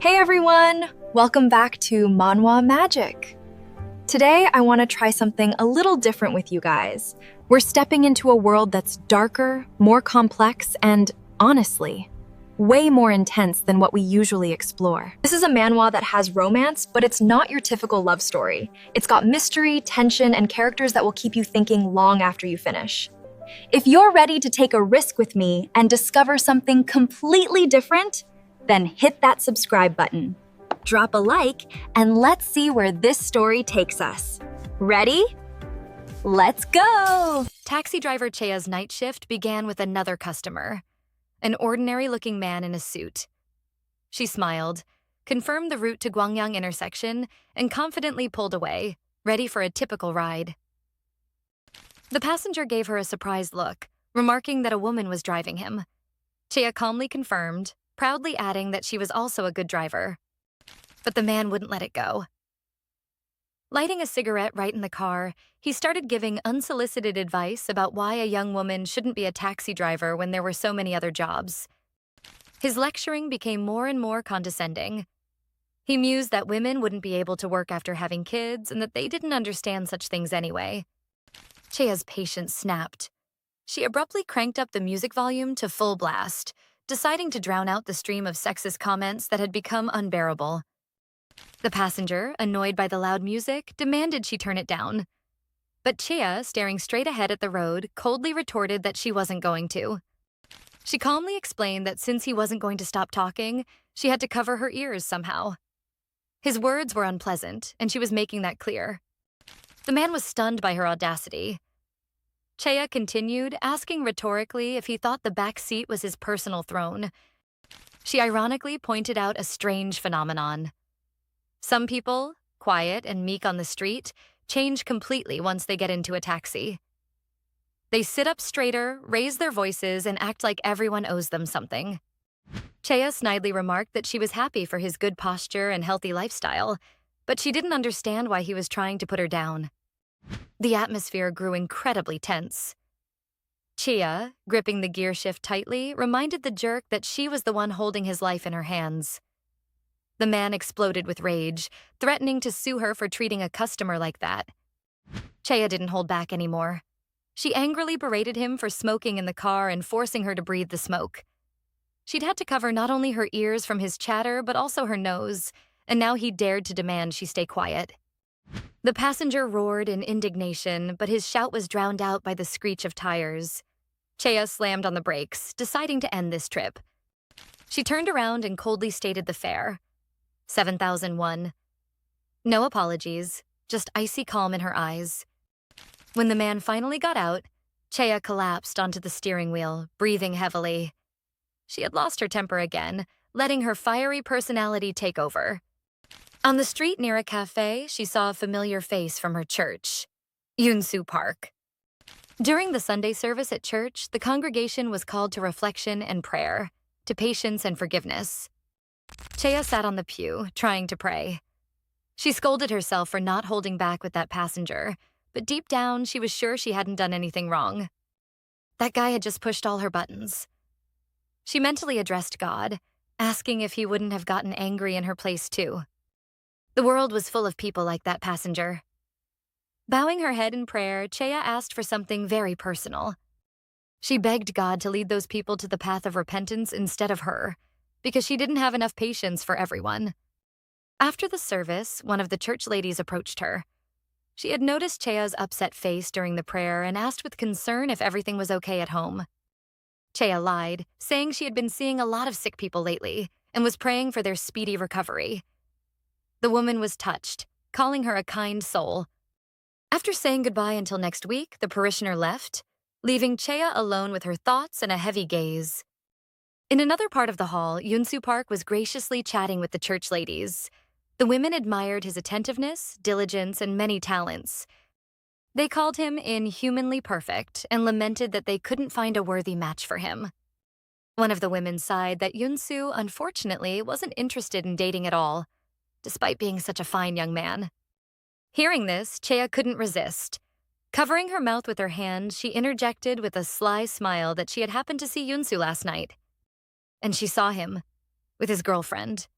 Hey everyone! Welcome back to Manhwa Magic. Today I want to try something a little different with you guys. We're stepping into a world that's darker, more complex, and honestly, way more intense than what we usually explore. This is a manhwa that has romance, but it's not your typical love story. It's got mystery, tension, and characters that will keep you thinking long after you finish. If you're ready to take a risk with me and discover something completely different, then hit that subscribe button, drop a like, and let's see where this story takes us. Ready? Let's go! Taxi driver Chaeah's night shift began with another customer, an ordinary-looking man in a suit. She smiled, confirmed the route to Gwangyang intersection, and confidently pulled away, ready for a typical ride. The passenger gave her a surprised look, remarking that a woman was driving him. Chaeah calmly confirmed, proudly adding that she was also a good driver. But the man wouldn't let it go. Lighting a cigarette right in the car, he started giving unsolicited advice about why a young woman shouldn't be a taxi driver when there were so many other jobs. His lecturing became more and more condescending. He mused that women wouldn't be able to work after having kids and that they didn't understand such things anyway. Chaeah's patience snapped. She abruptly cranked up the music volume to full blast, deciding to drown out the stream of sexist comments that had become unbearable. The passenger, annoyed by the loud music, demanded she turn it down. But Chaeah, staring straight ahead at the road, coldly retorted that she wasn't going to. She calmly explained that since he wasn't going to stop talking, she had to cover her ears somehow. His words were unpleasant, and she was making that clear. The man was stunned by her audacity. Chaeah continued, asking rhetorically if he thought the back seat was his personal throne. She ironically pointed out a strange phenomenon. Some people, quiet and meek on the street, change completely once they get into a taxi. They sit up straighter, raise their voices, and act like everyone owes them something. Chaeah snidely remarked that she was happy for his good posture and healthy lifestyle, but she didn't understand why he was trying to put her down. The atmosphere grew incredibly tense. Chaeah, gripping the gear shift tightly, reminded the jerk that she was the one holding his life in her hands. The man exploded with rage, threatening to sue her for treating a customer like that. Chaeah didn't hold back anymore. She angrily berated him for smoking in the car and forcing her to breathe the smoke. She'd had to cover not only her ears from his chatter, but also her nose, and now he dared to demand she stay quiet. The passenger roared in indignation, but his shout was drowned out by the screech of tires. Chaeah slammed on the brakes, deciding to end this trip. She turned around and coldly stated the fare. 7,001. No apologies, just icy calm in her eyes. When the man finally got out, Chaeah collapsed onto the steering wheel, breathing heavily. She had lost her temper again, letting her fiery personality take over. On the street near a cafe, she saw a familiar face from her church, Yunsu Park. During the Sunday service at church, the congregation was called to reflection and prayer, to patience and forgiveness. Chaeah sat on the pew, trying to pray. She scolded herself for not holding back with that passenger, but deep down, she was sure she hadn't done anything wrong. That guy had just pushed all her buttons. She mentally addressed God, asking if he wouldn't have gotten angry in her place too. The world was full of people like that passenger. Bowing her head in prayer, Chaeah asked for something very personal. She begged God to lead those people to the path of repentance instead of her, because she didn't have enough patience for everyone. After the service, one of the church ladies approached her. She had noticed Chaeah's upset face during the prayer and asked with concern if everything was okay at home. Chaeah lied, saying she had been seeing a lot of sick people lately and was praying for their speedy recovery. The woman was touched, calling her a kind soul. After saying goodbye until next week, the parishioner left, leaving Chaeah alone with her thoughts and a heavy gaze. In another part of the hall, Yunsu Park was graciously chatting with the church ladies. The women admired his attentiveness, diligence, and many talents. They called him inhumanly perfect and lamented that they couldn't find a worthy match for him. One of the women sighed that Yunsu, unfortunately, wasn't interested in dating at all, despite being such a fine young man. Hearing this, Chaeah couldn't resist. Covering her mouth with her hand, she interjected with a sly smile that she had happened to see Yunsu last night. And she saw him, with his girlfriend.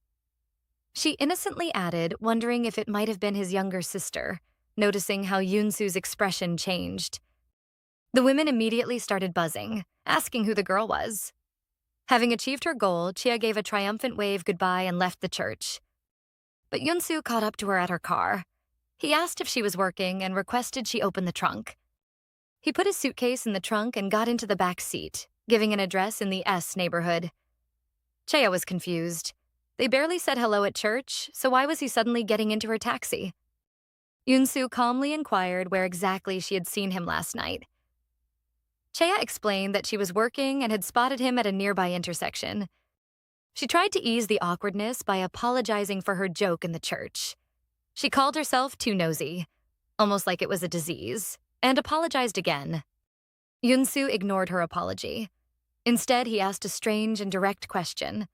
She innocently added, wondering if it might have been his younger sister, noticing how Yunsu's expression changed. The women immediately started buzzing, asking who the girl was. Having achieved her goal, Chaeah gave a triumphant wave goodbye and left the church. But Yunsu caught up to her at her car. He asked if she was working and requested she open the trunk. He put his suitcase in the trunk and got into the back seat, giving an address in the S neighborhood. Chaeah was confused. They barely said hello at church, so why was he suddenly getting into her taxi? Yunsu calmly inquired where exactly she had seen him last night. Chaeah explained that she was working and had spotted him at a nearby intersection. She tried to ease the awkwardness by apologizing for her joke in the church. She called herself too nosy, almost like it was a disease, and apologized again. Yunsu ignored her apology. Instead, he asked a strange and direct question.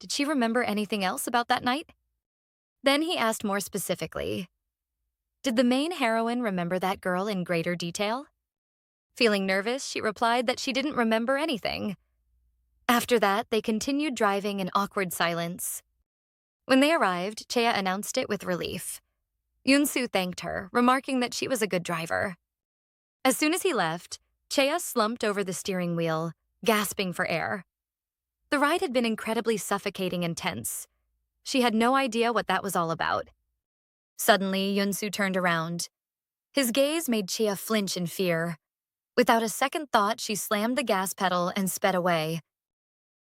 Did she remember anything else about that night? Then he asked more specifically, did the main heroine remember that girl in greater detail? Feeling nervous, she replied that she didn't remember anything. After that, they continued driving in awkward silence. When they arrived, Chaeah announced it with relief. Yunsu thanked her, remarking that she was a good driver. As soon as he left, Chaeah slumped over the steering wheel, gasping for air. The ride had been incredibly suffocating and tense. She had no idea what that was all about. Suddenly, Yunsu turned around. His gaze made Chaeah flinch in fear. Without a second thought, she slammed the gas pedal and sped away.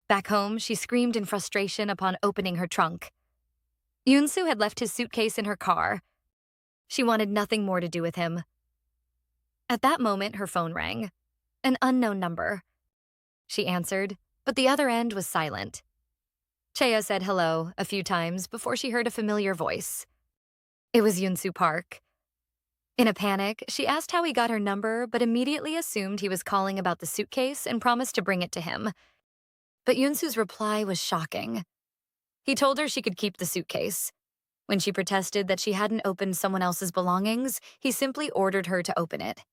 Back home, she screamed in frustration upon opening her trunk. Yunsu had left his suitcase in her car. She wanted nothing more to do with him. At that moment, her phone rang. An unknown number. She answered, but the other end was silent. Chaeah said hello a few times before she heard a familiar voice. It was Yunsu Park. In a panic, she asked how he got her number, but immediately assumed he was calling about the suitcase and promised to bring it to him. But Yunsu's reply was shocking. He told her she could keep the suitcase. When she protested that she hadn't opened someone else's belongings, he simply ordered her to open it.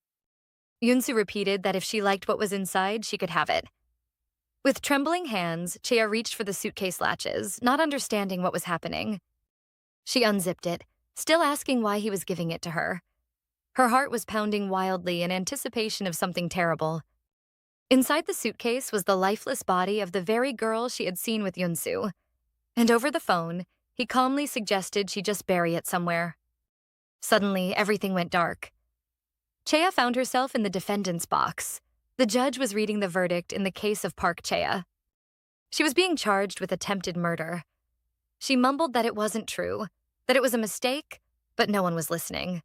Yunsu repeated that if she liked what was inside, she could have it. With trembling hands, Chaeah reached for the suitcase latches, not understanding what was happening. She unzipped it, still asking why he was giving it to her. Her heart was pounding wildly in anticipation of something terrible. Inside the suitcase was the lifeless body of the very girl she had seen with Yunsu. And over the phone, he calmly suggested she just bury it somewhere. Suddenly, everything went dark. Chaeah found herself in the defendant's box. The judge was reading the verdict in the case of Park Chaeah. She was being charged with attempted murder. She mumbled that it wasn't true, that it was a mistake, but no one was listening.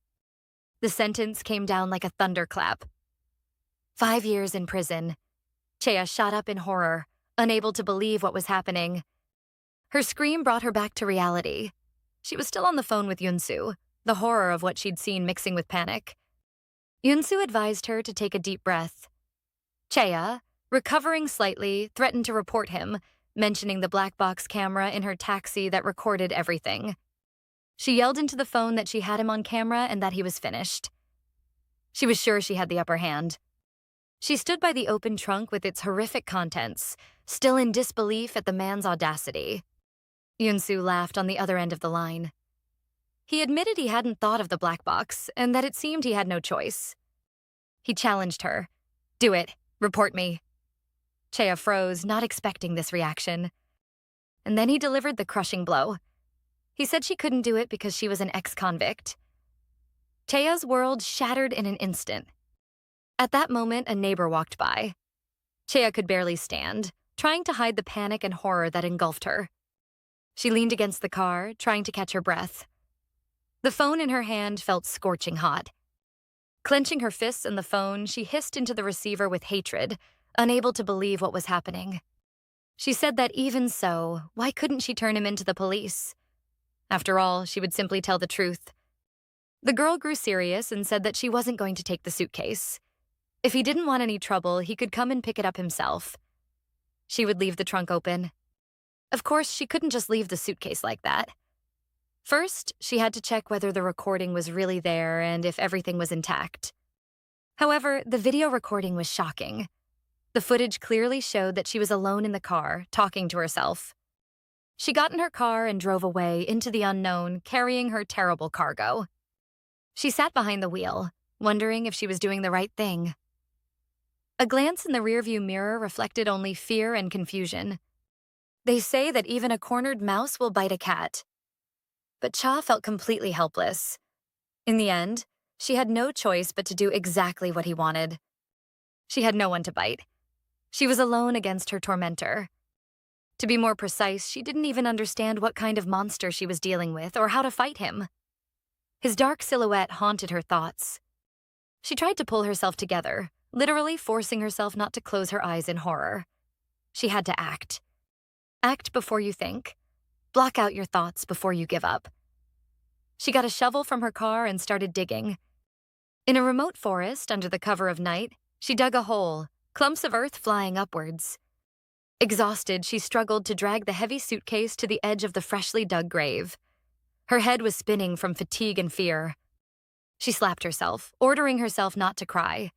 The sentence came down like a thunderclap. 5 years in prison. Chaeah shot up in horror, unable to believe what was happening. Her scream brought her back to reality. She was still on the phone with Yunsu, the horror of what she'd seen mixing with panic. Yunsu advised her to take a deep breath. Chaeah, recovering slightly, threatened to report him, mentioning the black box camera in her taxi that recorded everything. She yelled into the phone that she had him on camera and that he was finished. She was sure she had the upper hand. She stood by the open trunk with its horrific contents, still in disbelief at the man's audacity. Yunsu laughed on the other end of the line. He admitted he hadn't thought of the black box and that it seemed he had no choice. He challenged her. Do it. Report me. Chaeah froze, not expecting this reaction. And then he delivered the crushing blow. He said she couldn't do it because she was an ex-convict. Chaeah's world shattered in an instant. At that moment, a neighbor walked by. Chaeah could barely stand, trying to hide the panic and horror that engulfed her. She leaned against the car, trying to catch her breath. The phone in her hand felt scorching hot. Clenching her fists in the phone, she hissed into the receiver with hatred, unable to believe what was happening. She said that even so, why couldn't she turn him into the police? After all, she would simply tell the truth. The girl grew serious and said that she wasn't going to take the suitcase. If he didn't want any trouble, he could come and pick it up himself. She would leave the trunk open. Of course, she couldn't just leave the suitcase like that. First, she had to check whether the recording was really there and if everything was intact. However, the video recording was shocking. The footage clearly showed that she was alone in the car, talking to herself. She got in her car and drove away into the unknown, carrying her terrible cargo. She sat behind the wheel, wondering if she was doing the right thing. A glance in the rearview mirror reflected only fear and confusion. They say that even a cornered mouse will bite a cat. But Chaeah felt completely helpless. In the end, she had no choice but to do exactly what he wanted. She had no one to bite. She was alone against her tormentor. To be more precise, she didn't even understand what kind of monster she was dealing with or how to fight him. His dark silhouette haunted her thoughts. She tried to pull herself together, literally forcing herself not to close her eyes in horror. She had to act. Act before you think. Block out your thoughts before you give up. She got a shovel from her car and started digging. In a remote forest, under the cover of night, she dug a hole, clumps of earth flying upwards. Exhausted, she struggled to drag the heavy suitcase to the edge of the freshly dug grave. Her head was spinning from fatigue and fear. She slapped herself, ordering herself not to cry,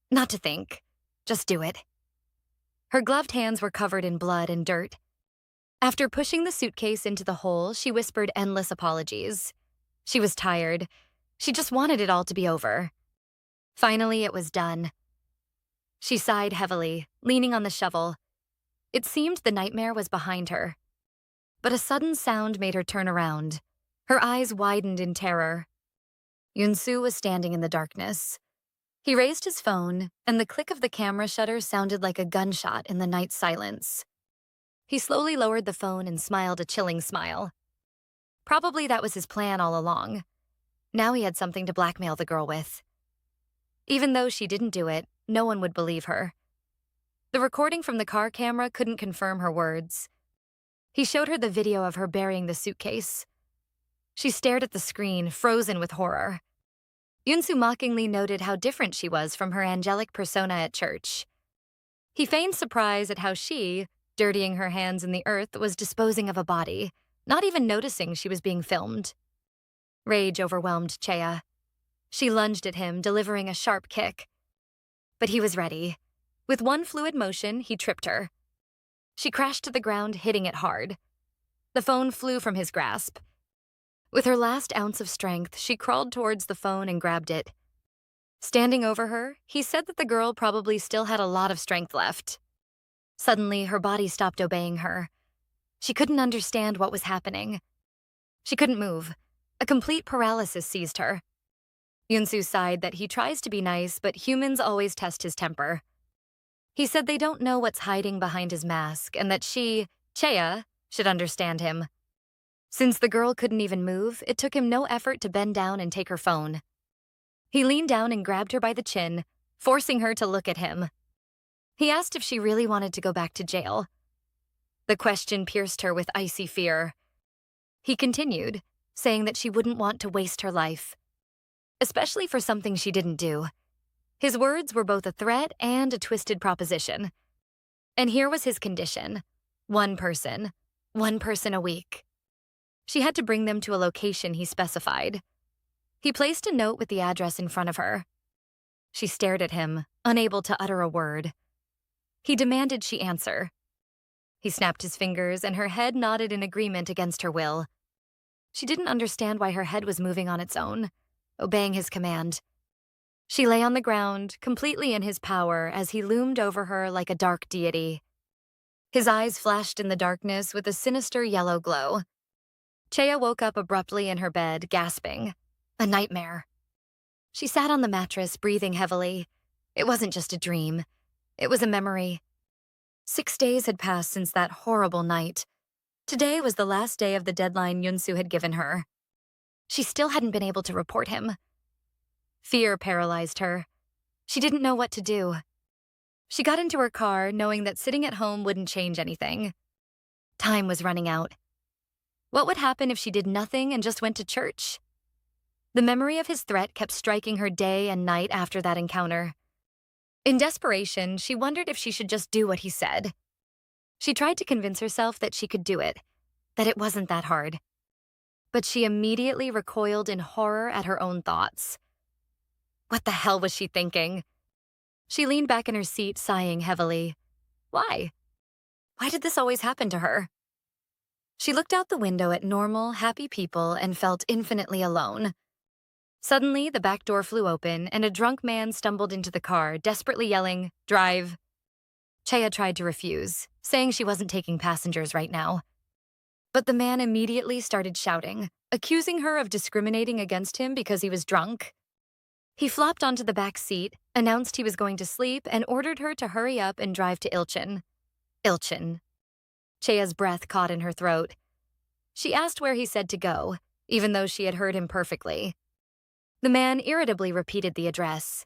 not to think, just do it. Her gloved hands were covered in blood and dirt. After pushing the suitcase into the hole, she whispered endless apologies. She was tired. She just wanted it all to be over. Finally, it was done. She sighed heavily, leaning on the shovel. It seemed the nightmare was behind her. But a sudden sound made her turn around. Her eyes widened in terror. Yunsu was standing in the darkness. He raised his phone, and the click of the camera shutter sounded like a gunshot in the night silence. He slowly lowered the phone and smiled a chilling smile. Probably that was his plan all along. Now he had something to blackmail the girl with. Even though she didn't do it, no one would believe her. The recording from the car camera couldn't confirm her words. He showed her the video of her burying the suitcase. She stared at the screen, frozen with horror. Yunsu mockingly noted how different she was from her angelic persona at church. He feigned surprise at how she, dirtying her hands in the earth, was disposing of a body, not even noticing she was being filmed. Rage overwhelmed Chaeah. She lunged at him, delivering a sharp kick. But he was ready. With one fluid motion, he tripped her. She crashed to the ground, hitting it hard. The phone flew from his grasp. With her last ounce of strength, she crawled towards the phone and grabbed it. Standing over her, he said that the girl probably still had a lot of strength left. Suddenly, her body stopped obeying her. She couldn't understand what was happening. She couldn't move. A complete paralysis seized her. Yunsu sighed that he tries to be nice, but humans always test his temper. He said they don't know what's hiding behind his mask and that she, Chaeah, should understand him. Since the girl couldn't even move, it took him no effort to bend down and take her phone. He leaned down and grabbed her by the chin, forcing her to look at him. He asked if she really wanted to go back to jail. The question pierced her with icy fear. He continued, saying that she wouldn't want to waste her life, especially for something she didn't do. His words were both a threat and a twisted proposition. And here was his condition. One person a week. She had to bring them to a location he specified. He placed a note with the address in front of her. She stared at him, unable to utter a word. He demanded she answer. He snapped his fingers, and her head nodded in agreement against her will. She didn't understand why her head was moving on its own, obeying his command. She lay on the ground, completely in his power, as he loomed over her like a dark deity. His eyes flashed in the darkness with a sinister yellow glow. Chaeah woke up abruptly in her bed, gasping. A nightmare. She sat on the mattress, breathing heavily. It wasn't just a dream. It was a memory. 6 days had passed since that horrible night. Today was the last day of the deadline Yunsu had given her. She still hadn't been able to report him. Fear paralyzed her. She didn't know what to do. She got into her car, knowing that sitting at home wouldn't change anything. Time was running out. What would happen if she did nothing and just went to church? The memory of his threat kept striking her day and night after that encounter. In desperation, she wondered if she should just do what he said. She tried to convince herself that she could do it, that it wasn't that hard. But she immediately recoiled in horror at her own thoughts. What the hell was she thinking? She leaned back in her seat, sighing heavily. Why? Why did this always happen to her? She looked out the window at normal, happy people and felt infinitely alone. Suddenly, the back door flew open and a drunk man stumbled into the car, desperately yelling, "Drive." Chaeah tried to refuse, saying she wasn't taking passengers right now. But the man immediately started shouting, accusing her of discriminating against him because he was drunk. He flopped onto the back seat, announced he was going to sleep, and ordered her to hurry up and drive to Ilchin. Ilchin. Chaeah's breath caught in her throat. She asked where he said to go, even though she had heard him perfectly. The man irritably repeated the address.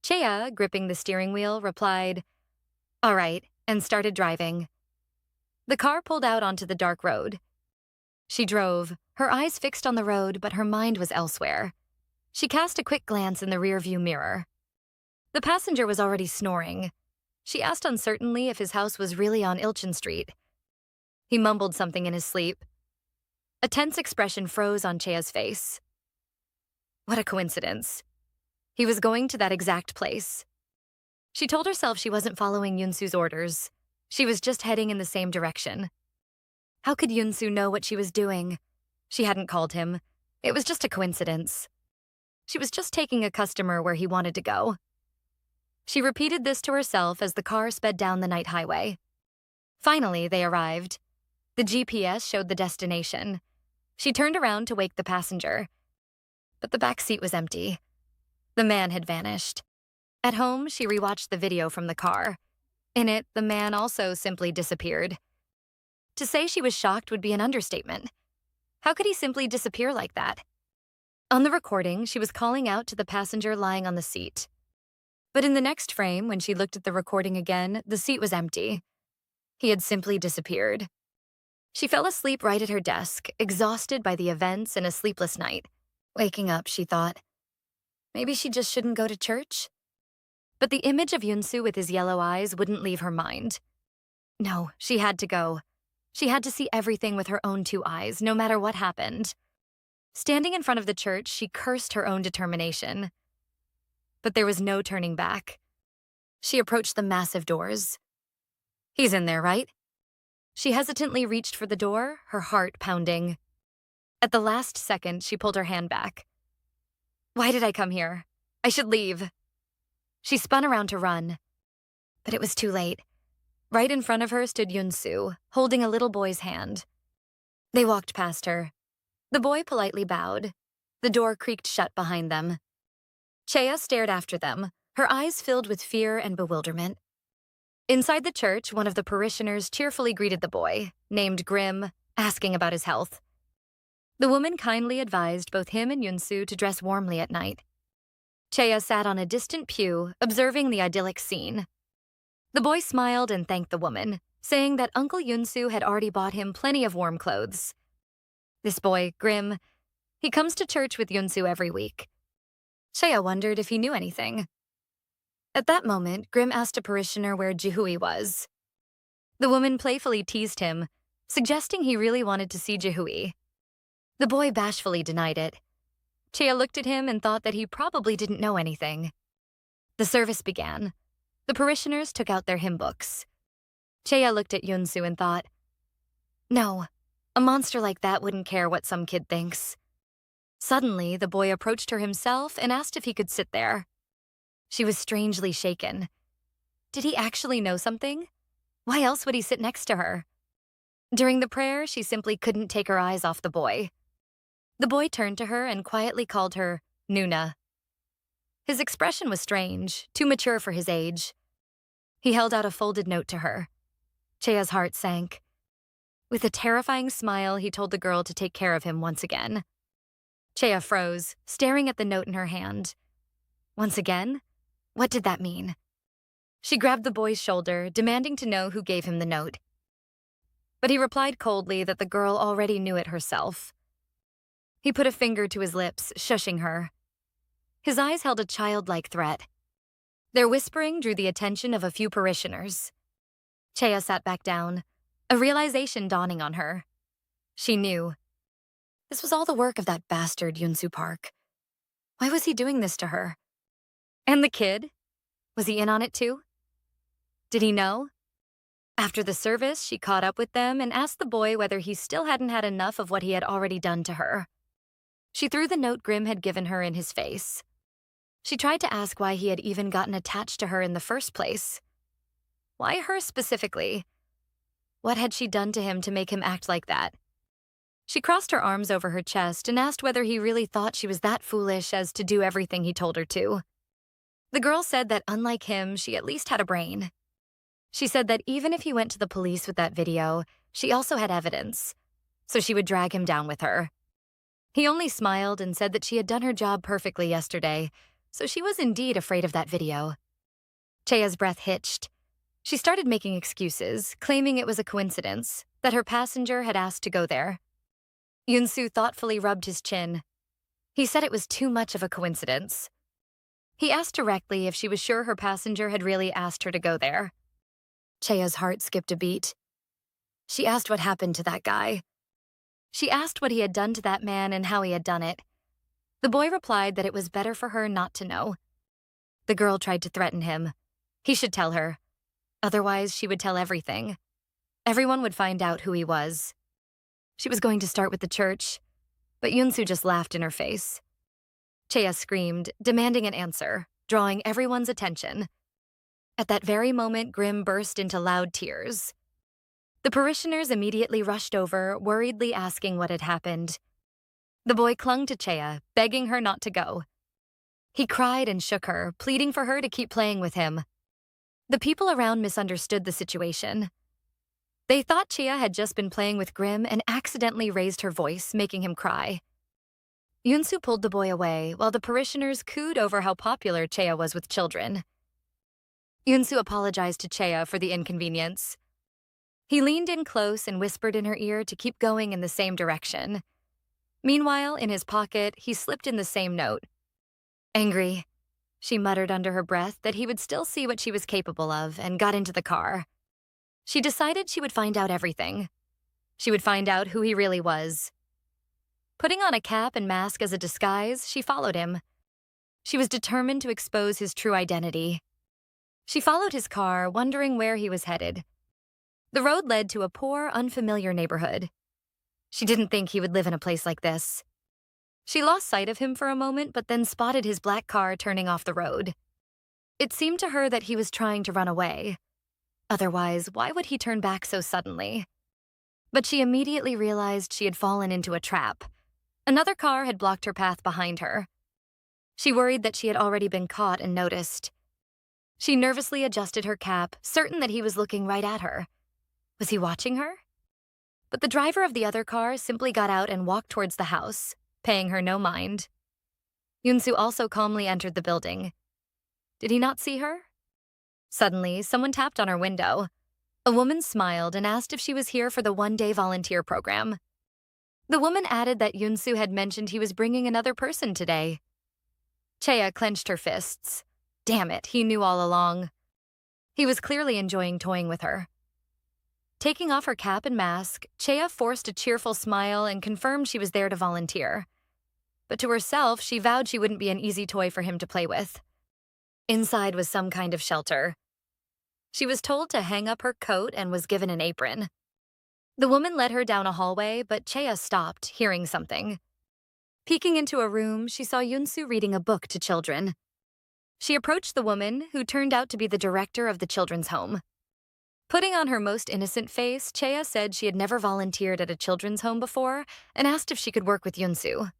Chaeah, gripping the steering wheel, replied, "All right," and started driving. The car pulled out onto the dark road. She drove, her eyes fixed on the road, but her mind was elsewhere. She cast a quick glance in the rearview mirror. The passenger was already snoring. She asked uncertainly if his house was really on Ilchin Street. He mumbled something in his sleep. A tense expression froze on Chaeah's face. What a coincidence. He was going to that exact place. She told herself she wasn't following Yunsu's orders. She was just heading in the same direction. How could Yunsu know what she was doing? She hadn't called him. It was just a coincidence. She was just taking a customer where he wanted to go. She repeated this to herself as the car sped down the night highway. Finally, they arrived. The GPS showed the destination. She turned around to wake the passenger. But the back seat was empty. The man had vanished. At home, she rewatched the video from the car. In it, the man also simply disappeared. To say she was shocked would be an understatement. How could he simply disappear like that? On the recording, she was calling out to the passenger lying on the seat. But in the next frame, when she looked at the recording again, the seat was empty. He had simply disappeared. She fell asleep right at her desk, exhausted by the events and a sleepless night. Waking up, she thought, maybe she just shouldn't go to church? But the image of Yunsu with his yellow eyes wouldn't leave her mind. No, she had to go. She had to see everything with her own two eyes, no matter what happened. Standing in front of the church, she cursed her own determination. But there was no turning back. She approached the massive doors. He's in there, right? She hesitantly reached for the door, her heart pounding. At the last second, she pulled her hand back. Why did I come here? I should leave. She spun around to run. But it was too late. Right in front of her stood Yunsu, holding a little boy's hand. They walked past her. The boy politely bowed. The door creaked shut behind them. Chaeah stared after them, her eyes filled with fear and bewilderment. Inside the church, one of the parishioners cheerfully greeted the boy, named Grim, asking about his health. The woman kindly advised both him and Yunsu to dress warmly at night. Chaeah sat on a distant pew, observing the idyllic scene. The boy smiled and thanked the woman, saying that Uncle Yunsu had already bought him plenty of warm clothes. This boy, Grim, he comes to church with Yunsu every week. Chaeah wondered if he knew anything. At that moment, Grim asked a parishioner where Jihui was. The woman playfully teased him, suggesting he really wanted to see Jihui. The boy bashfully denied it. Chaeah looked at him and thought that he probably didn't know anything. The service began. The parishioners took out their hymn books. Chaeah looked at Yunsu and thought, no, a monster like that wouldn't care what some kid thinks. Suddenly, the boy approached her himself and asked if he could sit there. She was strangely shaken. Did he actually know something? Why else would he sit next to her? During the prayer, she simply couldn't take her eyes off the boy. The boy turned to her and quietly called her Nuna. His expression was strange, too mature for his age. He held out a folded note to her. Chaeah's heart sank. With a terrifying smile, he told the girl to take care of him once again. Chaeah froze, staring at the note in her hand. Once again? What did that mean? She grabbed the boy's shoulder, demanding to know who gave him the note. But he replied coldly that the girl already knew it herself. He put a finger to his lips, shushing her. His eyes held a childlike threat. Their whispering drew the attention of a few parishioners. Chaeah sat back down, a realization dawning on her. She knew. This was all the work of that bastard Yunsu Park. Why was he doing this to her? And the kid? Was he in on it too? Did he know? After the service, she caught up with them and asked the boy whether he still hadn't had enough of what he had already done to her. She threw the note Grim had given her in his face. She tried to ask why he had even gotten attached to her in the first place. Why her specifically? What had she done to him to make him act like that? She crossed her arms over her chest and asked whether he really thought she was that foolish as to do everything he told her to. The girl said that unlike him, she at least had a brain. She said that even if he went to the police with that video, she also had evidence, so she would drag him down with her. He only smiled and said that she had done her job perfectly yesterday, so she was indeed afraid of that video. Chaeah's breath hitched. She started making excuses, claiming it was a coincidence, that her passenger had asked to go there. Yunsu thoughtfully rubbed his chin. He said it was too much of a coincidence. He asked directly if she was sure her passenger had really asked her to go there. Chaeah's heart skipped a beat. She asked what happened to that guy. She asked what he had done to that man and how he had done it. The boy replied that it was better for her not to know. The girl tried to threaten him. He should tell her. Otherwise, she would tell everything. Everyone would find out who he was. She was going to start with the church, but Yunsu just laughed in her face. Chaeah screamed, demanding an answer, drawing everyone's attention. At that very moment, Grim burst into loud tears. The parishioners immediately rushed over, worriedly asking what had happened. The boy clung to Chaeah, begging her not to go. He cried and shook her, pleading for her to keep playing with him. The people around misunderstood the situation. They thought Chaeah had just been playing with Grim and accidentally raised her voice, making him cry. Yunsu pulled the boy away, while the parishioners cooed over how popular Chaeah was with children. Yunsu apologized to Chaeah for the inconvenience. He leaned in close and whispered in her ear to keep going in the same direction. Meanwhile, in his pocket, he slipped in the same note. Angry, she muttered under her breath that he would still see what she was capable of and got into the car. She decided she would find out everything. She would find out who he really was. Putting on a cap and mask as a disguise, she followed him. She was determined to expose his true identity. She followed his car, wondering where he was headed. The road led to a poor, unfamiliar neighborhood. She didn't think he would live in a place like this. She lost sight of him for a moment, but then spotted his black car turning off the road. It seemed to her that he was trying to run away. Otherwise, why would he turn back so suddenly? But she immediately realized she had fallen into a trap. Another car had blocked her path behind her. She worried that she had already been caught and noticed. She nervously adjusted her cap, certain that he was looking right at her. Was he watching her? But the driver of the other car simply got out and walked towards the house, paying her no mind. Yunsu also calmly entered the building. Did he not see her? Suddenly, someone tapped on her window. A woman smiled and asked if she was here for the one-day volunteer program. The woman added that Yunsu had mentioned he was bringing another person today. Chaeah clenched her fists. Damn it, he knew all along. He was clearly enjoying toying with her. Taking off her cap and mask, Chaeah forced a cheerful smile and confirmed she was there to volunteer. But to herself, she vowed she wouldn't be an easy toy for him to play with. Inside was some kind of shelter. She was told to hang up her coat and was given an apron. The woman led her down a hallway, but Chaeah stopped, hearing something. Peeking into a room, she saw Yunsu reading a book to children. She approached the woman, who turned out to be the director of the children's home. Putting on her most innocent face, Chaeah said she had never volunteered at a children's home before and asked if she could work with Yunsu.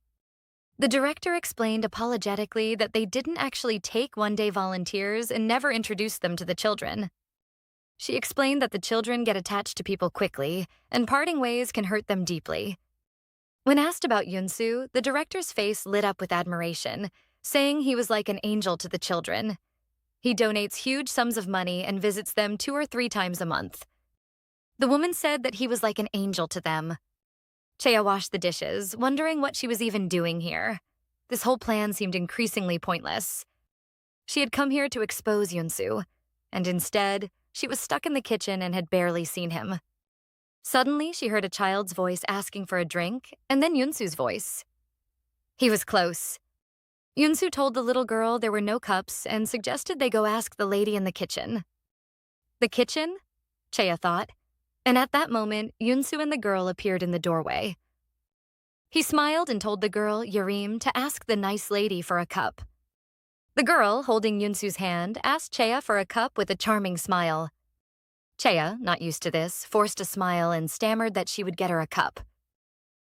The director explained apologetically that they didn't actually take one-day volunteers and never introduced them to the children. She explained that the children get attached to people quickly, and parting ways can hurt them deeply. When asked about Yunsu, the director's face lit up with admiration, saying he was like an angel to the children. He donates huge sums of money and visits them 2 or 3 times a month. The woman said that he was like an angel to them. Chaeah washed the dishes, wondering what she was even doing here. This whole plan seemed increasingly pointless. She had come here to expose Yunsu, and instead, she was stuck in the kitchen and had barely seen him. Suddenly, she heard a child's voice asking for a drink, and then Yunsu's voice. He was close. Yunsu told the little girl there were no cups and suggested they go ask the lady in the kitchen. The kitchen? Chaeah thought, and at that moment, Yunsu and the girl appeared in the doorway. He smiled and told the girl, Yarim, to ask the nice lady for a cup. The girl, holding Yunsu's hand, asked Chaeah for a cup with a charming smile. Chaeah, not used to this, forced a smile and stammered that she would get her a cup.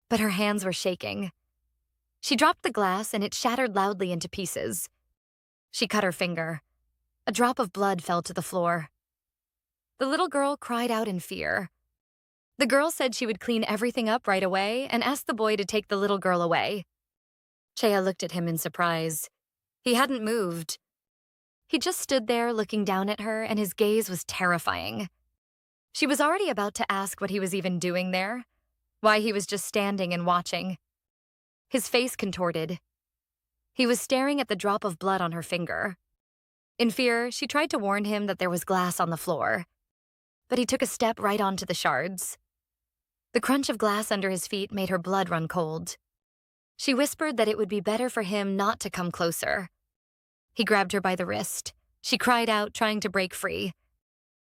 But her hands were shaking. She dropped the glass and it shattered loudly into pieces. She cut her finger. A drop of blood fell to the floor. The little girl cried out in fear. The girl said she would clean everything up right away and asked the boy to take the little girl away. Chaeah looked at him in surprise. He hadn't moved. He just stood there looking down at her, and his gaze was terrifying. She was already about to ask what he was even doing there, why he was just standing and watching. His face contorted. He was staring at the drop of blood on her finger. In fear, she tried to warn him that there was glass on the floor, but he took a step right onto the shards. The crunch of glass under his feet made her blood run cold. She whispered that it would be better for him not to come closer. He grabbed her by the wrist. She cried out, trying to break free.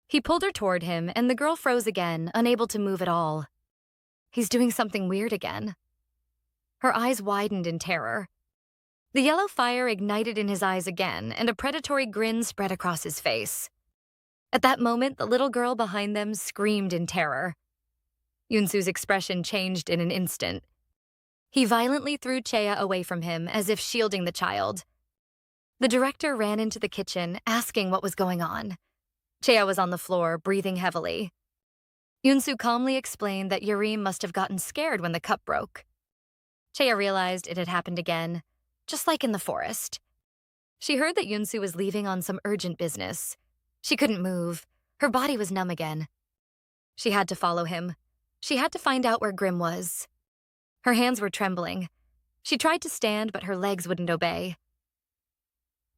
He pulled her toward him, and the girl froze again, unable to move at all. He's doing something weird again. Her eyes widened in terror. The yellow fire ignited in his eyes again, and a predatory grin spread across his face. At that moment, the little girl behind them screamed in terror. Yunsu's expression changed in an instant. He violently threw Chaeah away from him, as if shielding the child. The director ran into the kitchen, asking what was going on. Chaeah was on the floor, breathing heavily. Yunsu calmly explained that Yarim must have gotten scared when the cup broke. Chaeah realized it had happened again, just like in the forest. She heard that Yunsu was leaving on some urgent business. She couldn't move. Her body was numb again. She had to follow him. She had to find out where Grim was. Her hands were trembling. She tried to stand, but her legs wouldn't obey.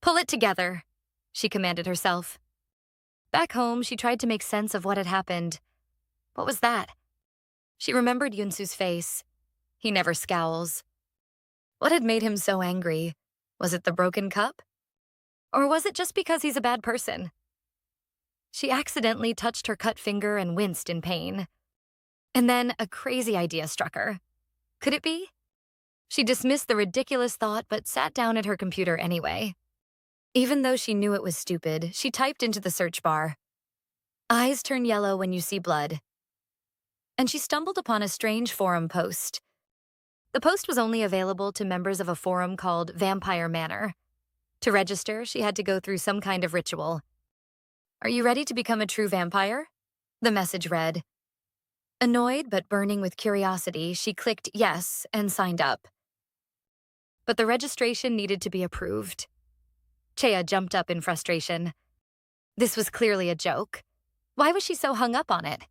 "Pull it together," she commanded herself. Back home, she tried to make sense of what had happened. What was that? She remembered Yunsu's face. He never scowls. What had made him so angry? Was it the broken cup? Or was it just because he's a bad person? She accidentally touched her cut finger and winced in pain. And then a crazy idea struck her. Could it be? She dismissed the ridiculous thought but sat down at her computer anyway. Even though she knew it was stupid, she typed into the search bar, "Eyes turn yellow when you see blood." And she stumbled upon a strange forum post. The post was only available to members of a forum called Vampire Manor. To register, she had to go through some kind of ritual. "Are you ready to become a true vampire?" The message read. Annoyed but burning with curiosity, she clicked yes and signed up. But the registration needed to be approved. Chaeah jumped up in frustration. This was clearly a joke. Why was she so hung up on it?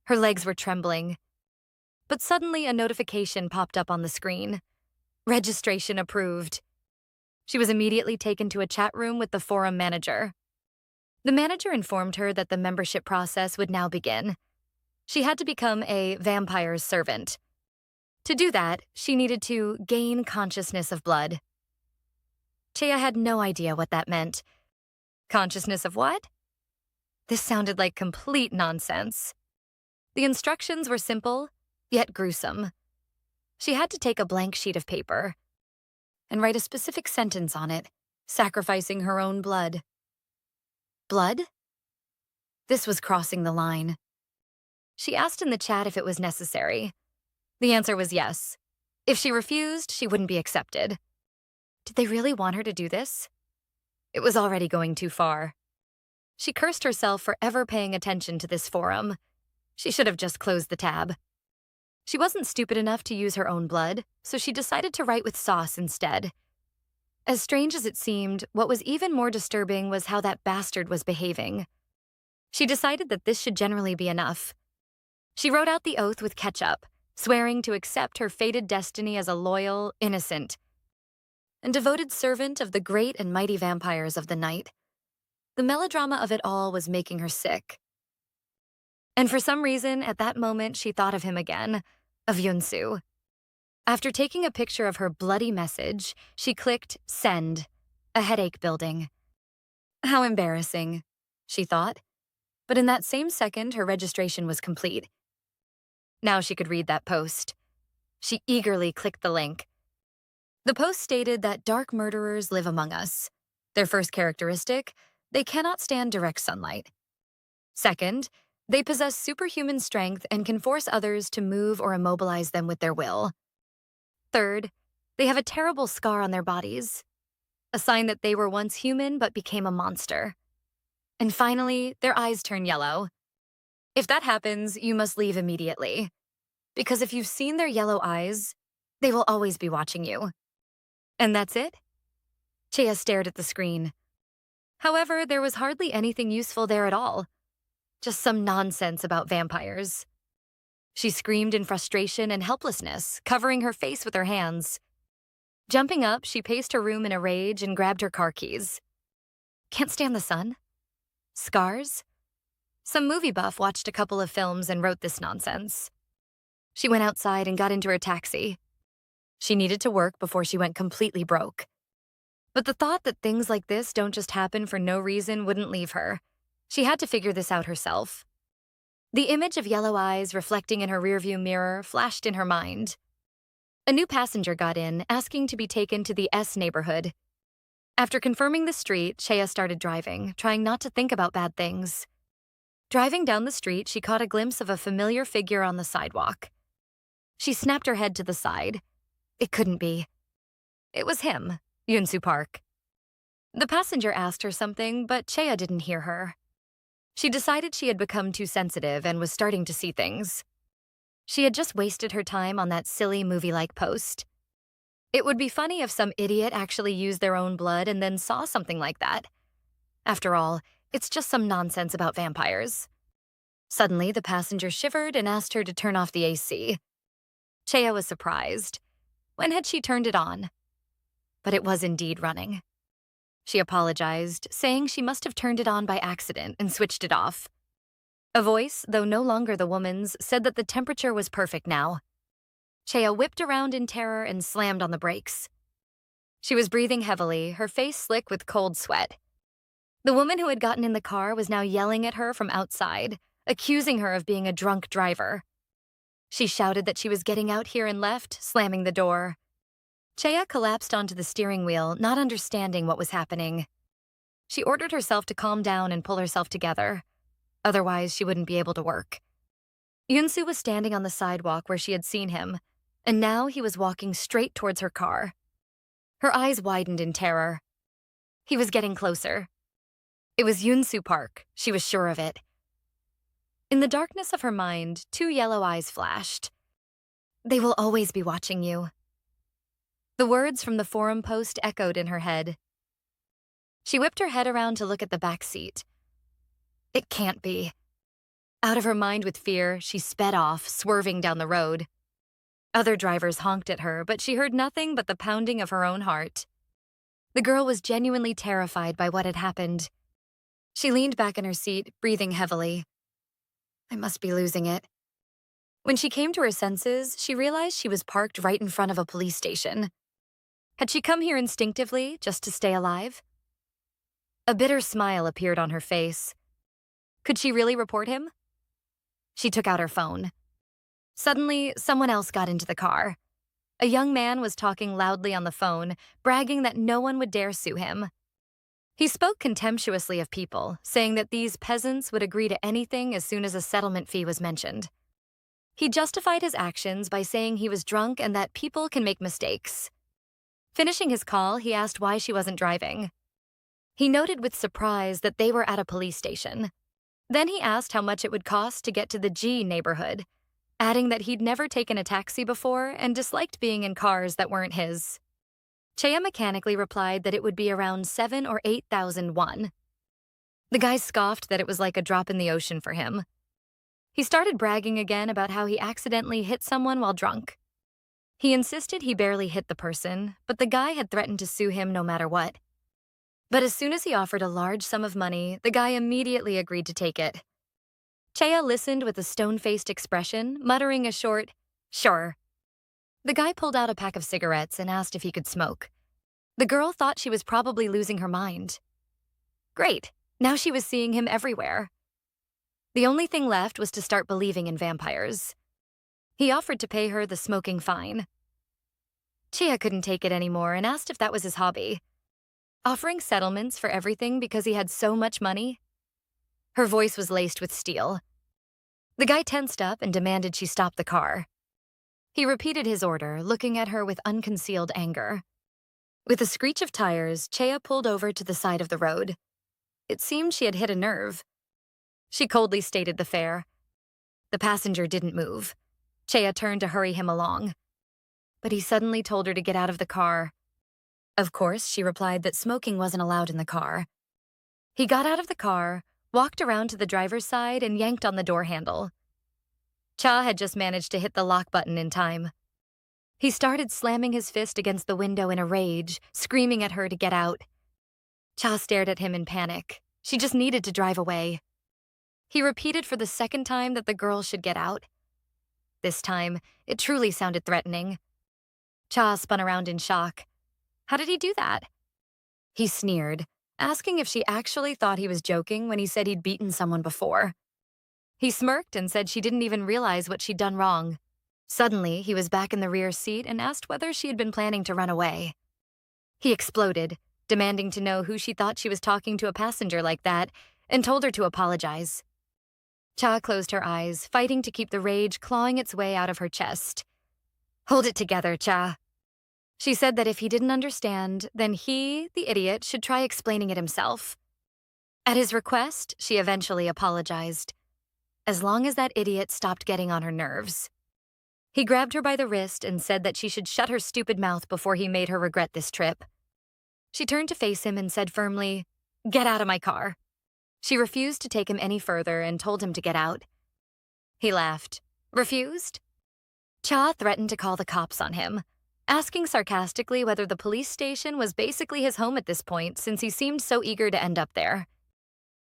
Her legs were trembling. But suddenly a notification popped up on the screen. Registration approved. She was immediately taken to a chat room with the forum manager. The manager informed her that the membership process would now begin. She had to become a vampire's servant. To do that, she needed to gain consciousness of blood. Chaeah had no idea what that meant. Consciousness of what? This sounded like complete nonsense. The instructions were simple, yet gruesome. She had to take a blank sheet of paper and write a specific sentence on it, sacrificing her own blood. Blood? This was crossing the line. She asked in the chat if it was necessary. The answer was yes. If she refused, she wouldn't be accepted. Did they really want her to do this? It was already going too far. She cursed herself for ever paying attention to this forum. She should have just closed the tab. She wasn't stupid enough to use her own blood, so she decided to write with sauce instead. As strange as it seemed, what was even more disturbing was how that bastard was behaving. She decided that this should generally be enough. She wrote out the oath with ketchup, swearing to accept her fated destiny as a loyal, innocent, and devoted servant of the great and mighty vampires of the night. The melodrama of it all was making her sick. And for some reason, at that moment, she thought of him again, of Yunsu. After taking a picture of her bloody message, she clicked send, a headache building. How embarrassing, she thought. But in that same second, her registration was complete. Now she could read that post. She eagerly clicked the link. The post stated that dark murderers live among us. Their first characteristic, they cannot stand direct sunlight. Second, they possess superhuman strength and can force others to move or immobilize them with their will. Third, they have a terrible scar on their bodies, a sign that they were once human but became a monster. And finally, their eyes turn yellow. If that happens, you must leave immediately. Because if you've seen their yellow eyes, they will always be watching you. And that's it? Chaeah stared at the screen. However, there was hardly anything useful there at all. Just some nonsense about vampires. She screamed in frustration and helplessness, covering her face with her hands. Jumping up, she paced her room in a rage and grabbed her car keys. Can't stand the sun? Scars? Some movie buff watched a couple of films and wrote this nonsense. She went outside and got into her taxi. She needed to work before she went completely broke. But the thought that things like this don't just happen for no reason wouldn't leave her. She had to figure this out herself. The image of yellow eyes reflecting in her rearview mirror flashed in her mind. A new passenger got in, asking to be taken to the S neighborhood. After confirming the street, Chaeah started driving, trying not to think about bad things. Driving down the street, she caught a glimpse of a familiar figure on the sidewalk. She snapped her head to the side. It couldn't be. It was him, Yunsu Park. The passenger asked her something, but Chaeah didn't hear her. She decided she had become too sensitive and was starting to see things. She had just wasted her time on that silly movie-like post. It would be funny if some idiot actually used their own blood and then saw something like that. After all, it's just some nonsense about vampires. Suddenly, the passenger shivered and asked her to turn off the AC. Chaeah was surprised. When had she turned it on? But it was indeed running. She apologized, saying she must have turned it on by accident and switched it off. A voice, though no longer the woman's, said that the temperature was perfect now. Chaeah whipped around in terror and slammed on the brakes. She was breathing heavily, her face slick with cold sweat. The woman who had gotten in the car was now yelling at her from outside, accusing her of being a drunk driver. She shouted that she was getting out here and left, slamming the door. Chaeah collapsed onto the steering wheel, not understanding what was happening. She ordered herself to calm down and pull herself together. Otherwise, she wouldn't be able to work. Yunsu was standing on the sidewalk where she had seen him, and now he was walking straight towards her car. Her eyes widened in terror. He was getting closer. It was Yunsu Park, she was sure of it. In the darkness of her mind, two yellow eyes flashed. They will always be watching you. The words from the forum post echoed in her head. She whipped her head around to look at the back seat. It can't be. Out of her mind with fear, she sped off, swerving down the road. Other drivers honked at her, but she heard nothing but the pounding of her own heart. The girl was genuinely terrified by what had happened. She leaned back in her seat, breathing heavily. I must be losing it. When she came to her senses, she realized she was parked right in front of a police station. Had she come here instinctively, just to stay alive? A bitter smile appeared on her face. Could she really report him? She took out her phone. Suddenly, someone else got into the car. A young man was talking loudly on the phone, bragging that no one would dare sue him. He spoke contemptuously of people, saying that these peasants would agree to anything as soon as a settlement fee was mentioned. He justified his actions by saying he was drunk and that people can make mistakes. Finishing his call, he asked why she wasn't driving. He noted with surprise that they were at a police station. Then he asked how much it would cost to get to the G neighborhood, adding that he'd never taken a taxi before and disliked being in cars that weren't his. Chaeah mechanically replied that it would be around 7,000 or 8,000 won. The guy scoffed that it was like a drop in the ocean for him. He started bragging again about how he accidentally hit someone while drunk. He insisted he barely hit the person, but the guy had threatened to sue him no matter what. But as soon as he offered a large sum of money, the guy immediately agreed to take it. Chaeah listened with a stone-faced expression, muttering a short, "Sure." The guy pulled out a pack of cigarettes and asked if he could smoke. The girl thought she was probably losing her mind. Great, now she was seeing him everywhere. The only thing left was to start believing in vampires. He offered to pay her the smoking fine. Chaeah couldn't take it anymore and asked if that was his hobby. Offering settlements for everything because he had so much money? Her voice was laced with steel. The guy tensed up and demanded she stop the car. He repeated his order, looking at her with unconcealed anger. With a screech of tires, Chaeah pulled over to the side of the road. It seemed she had hit a nerve. She coldly stated the fare. The passenger didn't move. Chaeah turned to hurry him along. But he suddenly told her to get out of the car. Of course, she replied that smoking wasn't allowed in the car. He got out of the car, walked around to the driver's side, and yanked on the door handle. Chaeah had just managed to hit the lock button in time. He started slamming his fist against the window in a rage, screaming at her to get out. Chaeah stared at him in panic. She just needed to drive away. He repeated for the second time that the girl should get out. This time, it truly sounded threatening. Chaeah spun around in shock. How did he do that? He sneered, asking if she actually thought he was joking when he said he'd beaten someone before. He smirked and said she didn't even realize what she'd done wrong. Suddenly, he was back in the rear seat and asked whether she had been planning to run away. He exploded, demanding to know who she thought she was talking to a passenger like that, and told her to apologize. Chaeah closed her eyes, fighting to keep the rage clawing its way out of her chest. Hold it together, Chaeah. She said that if he didn't understand, then he, the idiot, should try explaining it himself. At his request, she eventually apologized. As long as that idiot stopped getting on her nerves. He grabbed her by the wrist and said that she should shut her stupid mouth before he made her regret this trip. She turned to face him and said firmly, "Get out of my car." She refused to take him any further and told him to get out. He laughed. Refused? Chaeah threatened to call the cops on him, asking sarcastically whether the police station was basically his home at this point since he seemed so eager to end up there.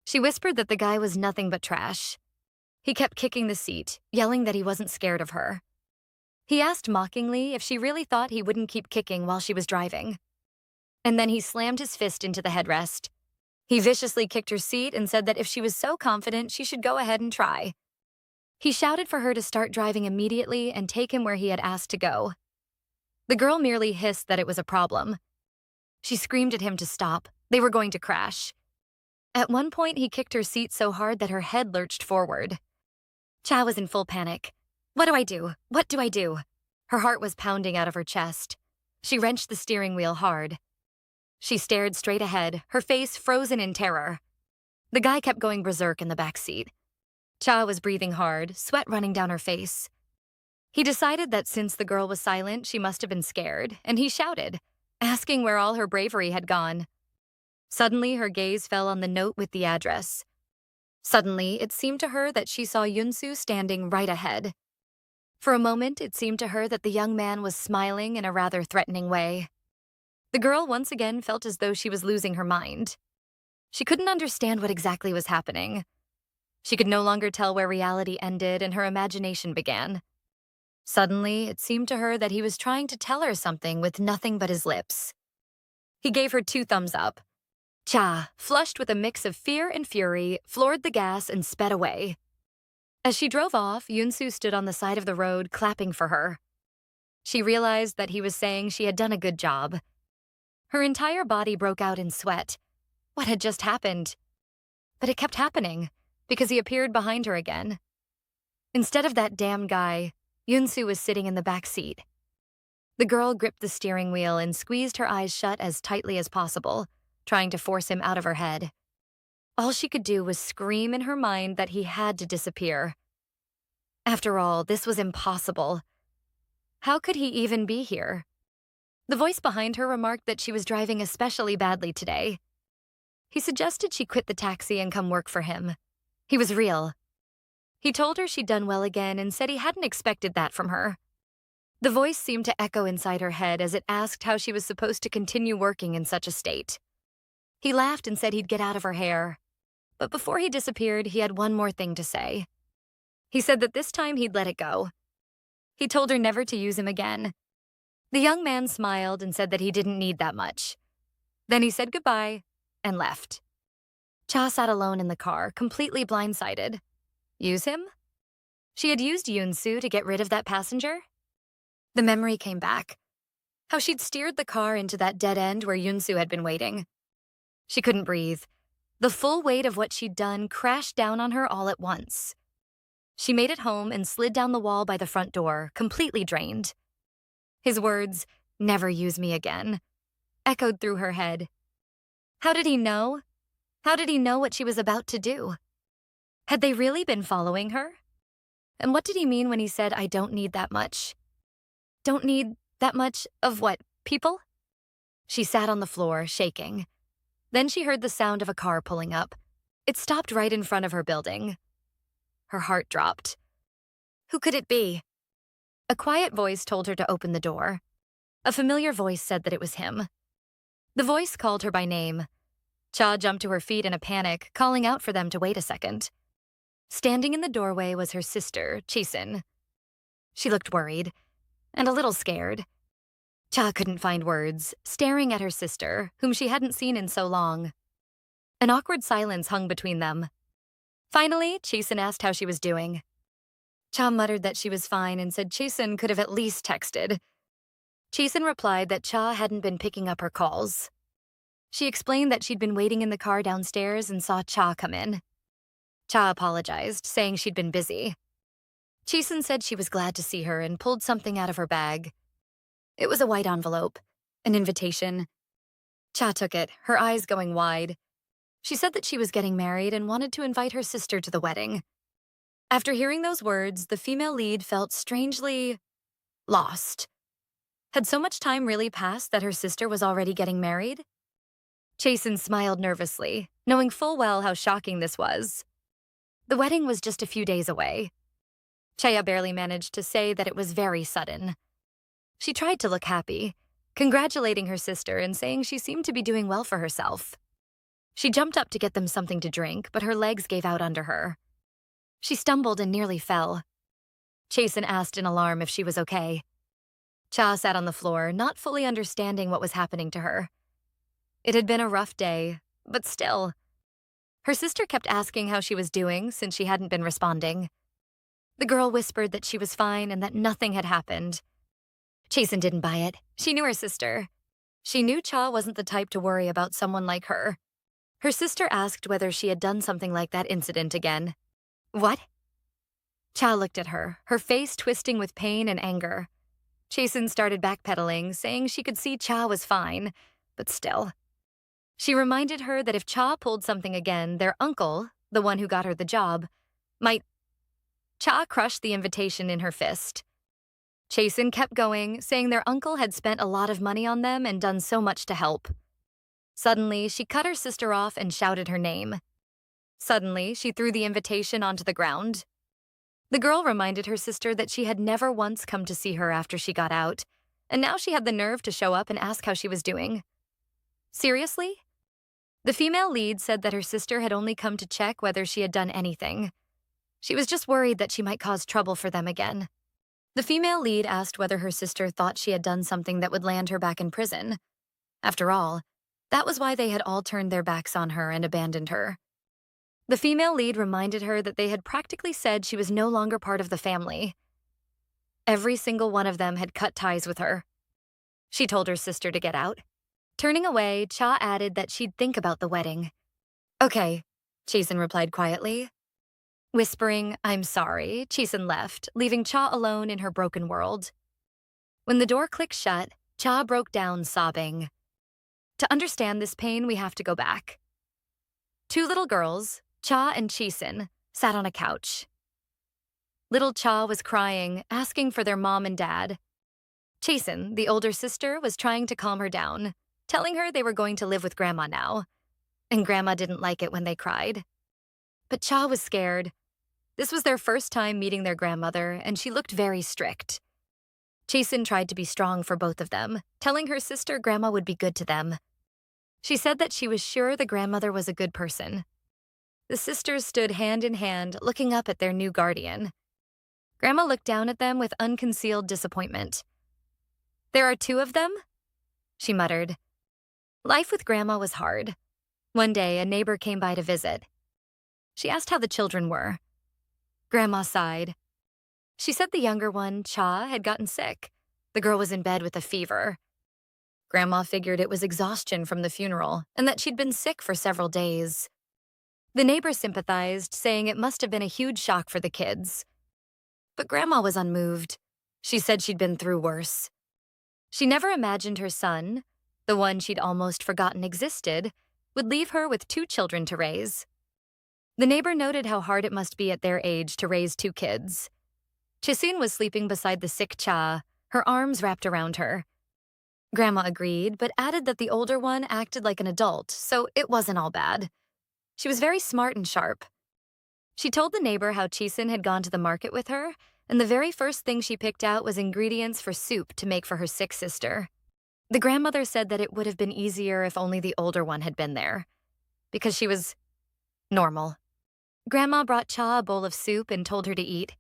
She whispered that the guy was nothing but trash. He kept kicking the seat, yelling that he wasn't scared of her. He asked mockingly if she really thought he wouldn't keep kicking while she was driving. And then he slammed his fist into the headrest. He viciously kicked her seat and said that if she was so confident, she should go ahead and try. He shouted for her to start driving immediately and take him where he had asked to go. The girl merely hissed that it was a problem. She screamed at him to stop. They were going to crash. At one point, he kicked her seat so hard that her head lurched forward. Chaeah was in full panic. What do I do? What do I do? Her heart was pounding out of her chest. She wrenched the steering wheel hard. She stared straight ahead, her face frozen in terror. The guy kept going berserk in the back seat. Chaeah was breathing hard, sweat running down her face. He decided that since the girl was silent, she must have been scared, and he shouted, asking where all her bravery had gone. Suddenly, her gaze fell on the note with the address. Suddenly, it seemed to her that she saw Yunsu standing right ahead. For a moment, it seemed to her that the young man was smiling in a rather threatening way. The girl once again felt as though she was losing her mind. She couldn't understand what exactly was happening. She could no longer tell where reality ended and her imagination began. Suddenly, it seemed to her that he was trying to tell her something with nothing but his lips. He gave her 2 thumbs up. Chaeah, flushed with a mix of fear and fury, floored the gas and sped away. As she drove off, Yunsu stood on the side of the road, clapping for her. She realized that he was saying she had done a good job. Her entire body broke out in sweat. What had just happened? But it kept happening, because he appeared behind her again. Instead of that damn guy, Yunsu was sitting in the back seat. The girl gripped the steering wheel and squeezed her eyes shut as tightly as possible, trying to force him out of her head. All she could do was scream in her mind that he had to disappear. After all, this was impossible. How could he even be here? The voice behind her remarked that she was driving especially badly today. He suggested she quit the taxi and come work for him. He was real. He told her she'd done well again and said he hadn't expected that from her. The voice seemed to echo inside her head as it asked how she was supposed to continue working in such a state. He laughed and said he'd get out of her hair. But before he disappeared, he had one more thing to say. He said that this time he'd let it go. He told her never to use him again. The young man smiled and said that he didn't need that much. Then he said goodbye and left. Chaeah sat alone in the car, completely blindsided. Use him? She had used Yunsu to get rid of that passenger? The memory came back. How she'd steered the car into that dead end where Yunsu had been waiting. She couldn't breathe. The full weight of what she'd done crashed down on her all at once. She made it home and slid down the wall by the front door, completely drained. His words, "Never use me again," echoed through her head. How did he know? How did he know what she was about to do? Had they really been following her? And what did he mean when he said, "I don't need that much"? Don't need that much of what, people? She sat on the floor, shaking. Then she heard the sound of a car pulling up. It stopped right in front of her building. Her heart dropped. Who could it be? A quiet voice told her to open the door. A familiar voice said that it was him. The voice called her by name. Chaeah jumped to her feet in a panic, calling out for them to wait a second. Standing in the doorway was her sister, Chaeah. She looked worried and a little scared. Chaeah couldn't find words, staring at her sister, whom she hadn't seen in so long. An awkward silence hung between them. Finally, Chaeah asked how she was doing. Chaeah muttered that she was fine and said Chaeah could have at least texted. Chaeah replied that Chaeah hadn't been picking up her calls. She explained that she'd been waiting in the car downstairs and saw Chaeah come in. Chaeah apologized, saying she'd been busy. Chaeah said she was glad to see her and pulled something out of her bag. It was a white envelope, an invitation. Chaeah took it, her eyes going wide. She said that she was getting married and wanted to invite her sister to the wedding. After hearing those words, the female lead felt strangely lost. Had so much time really passed that her sister was already getting married? Chaeah smiled nervously, knowing full well how shocking this was. The wedding was just a few days away. Chaeah barely managed to say that it was very sudden. She tried to look happy, congratulating her sister and saying she seemed to be doing well for herself. She jumped up to get them something to drink, but her legs gave out under her. She stumbled and nearly fell. Chaeah asked in alarm if she was okay. Chaeah sat on the floor, not fully understanding what was happening to her. It had been a rough day, but still. Her sister kept asking how she was doing since she hadn't been responding. The girl whispered that she was fine and that nothing had happened. Chaeah didn't buy it. She knew her sister. She knew Chaeah wasn't the type to worry about someone like her. Her sister asked whether she had done something like that incident again. What? Chaeah looked at her, her face twisting with pain and anger. Chaeah started backpedaling, saying she could see Chaeah was fine, but still. She reminded her that if Chaeah pulled something again, their uncle, the one who got her the job, might. Chaeah crushed the invitation in her fist. Chaeah kept going, saying their uncle had spent a lot of money on them and done so much to help. Suddenly, she cut her sister off and shouted her name. Suddenly, she threw the invitation onto the ground. The girl reminded her sister that she had never once come to see her after she got out, and now she had the nerve to show up and ask how she was doing. Seriously? The female lead said that her sister had only come to check whether she had done anything. She was just worried that she might cause trouble for them again. The female lead asked whether her sister thought she had done something that would land her back in prison. After all, that was why they had all turned their backs on her and abandoned her. The female lead reminded her that they had practically said she was no longer part of the family. Every single one of them had cut ties with her. She told her sister to get out. Turning away, Chaeah added that she'd think about the wedding. Okay, Chaeah replied quietly. Whispering, "I'm sorry," Chaeah left, leaving Chaeah alone in her broken world. When the door clicked shut, Chaeah broke down, sobbing. To understand this pain, we have to go back. Two little girls, Chaeah and Chaeah, sat on a couch. Little Chaeah was crying, asking for their mom and dad. Chaeah, the older sister, was trying to calm her down, telling her they were going to live with Grandma now, and Grandma didn't like it when they cried. But Chaeah was scared. This was their first time meeting their grandmother, and she looked very strict. Chaeah tried to be strong for both of them, telling her sister Grandma would be good to them. She said that she was sure the grandmother was a good person. The sisters stood hand in hand, looking up at their new guardian. Grandma looked down at them with unconcealed disappointment. "There are two of them?" she muttered. Life with Grandma was hard. One day, a neighbor came by to visit. She asked how the children were. Grandma sighed. She said the younger one, Chaeah, had gotten sick. The girl was in bed with a fever. Grandma figured it was exhaustion from the funeral and that she'd been sick for several days. The neighbor sympathized, saying it must have been a huge shock for the kids. But Grandma was unmoved. She said she'd been through worse. She never imagined her son, the one she'd almost forgotten existed, would leave her with 2 children to raise. The neighbor noted how hard it must be at their age to raise 2 kids. Chaeah was sleeping beside the sick Chaeah, her arms wrapped around her. Grandma agreed, but added that the older one acted like an adult, so it wasn't all bad. She was very smart and sharp. She told the neighbor how Chaeah had gone to the market with her, and the very first thing she picked out was ingredients for soup to make for her sick sister. The grandmother said that it would have been easier if only the older one had been there, because she was normal. Grandma brought Chaeah a bowl of soup and told her to eat.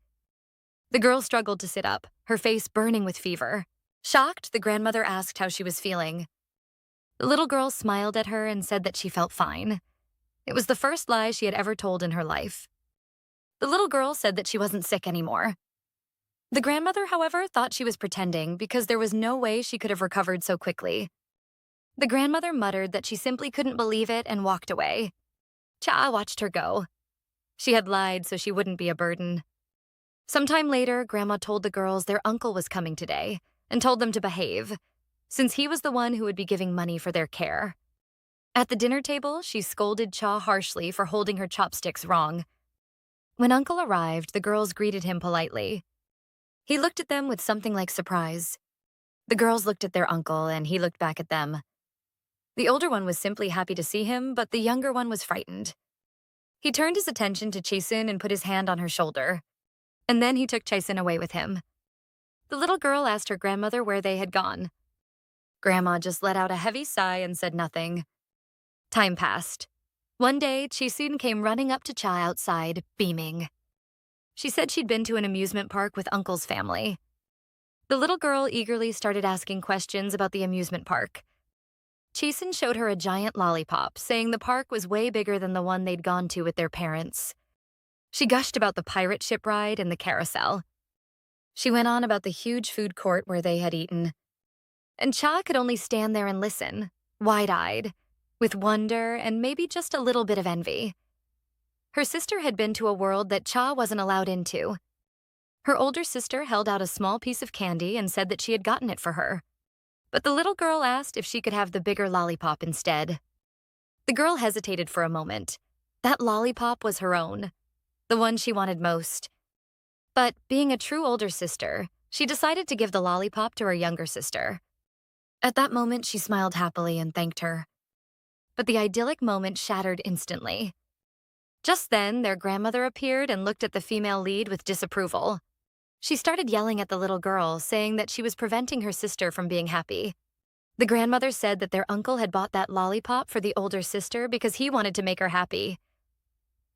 The girl struggled to sit up, her face burning with fever. Shocked, the grandmother asked how she was feeling. The little girl smiled at her and said that she felt fine. It was the first lie she had ever told in her life. The little girl said that she wasn't sick anymore. The grandmother, however, thought she was pretending because there was no way she could have recovered so quickly. The grandmother muttered that she simply couldn't believe it and walked away. Chaeah watched her go. She had lied so she wouldn't be a burden. Sometime later, Grandma told the girls their uncle was coming today and told them to behave, since he was the one who would be giving money for their care. At the dinner table, she scolded Chaeah harshly for holding her chopsticks wrong. When Uncle arrived, the girls greeted him politely. He looked at them with something like surprise. The girls looked at their uncle, and he looked back at them. The older one was simply happy to see him, but the younger one was frightened. He turned his attention to Chaeah and put his hand on her shoulder. And then he took Chaeah away with him. The little girl asked her grandmother where they had gone. Grandma just let out a heavy sigh and said nothing. Time passed. One day, Chaeah came running up to Chaeah outside, beaming. She said she'd been to an amusement park with Uncle's family. The little girl eagerly started asking questions about the amusement park. Chaeah showed her a giant lollipop, saying the park was way bigger than the one they'd gone to with their parents. She gushed about the pirate ship ride and the carousel. She went on about the huge food court where they had eaten. And Chaeah could only stand there and listen, wide-eyed, with wonder and maybe just a little bit of envy. Her sister had been to a world that Chaeah wasn't allowed into. Her older sister held out a small piece of candy and said that she had gotten it for her. But the little girl asked if she could have the bigger lollipop instead. The girl hesitated for a moment. That lollipop was her own, the one she wanted most. But being a true older sister, she decided to give the lollipop to her younger sister. At that moment, she smiled happily and thanked her. But the idyllic moment shattered instantly. Just then, their grandmother appeared and looked at the female lead with disapproval. She started yelling at the little girl, saying that she was preventing her sister from being happy. The grandmother said that their uncle had bought that lollipop for the older sister because he wanted to make her happy.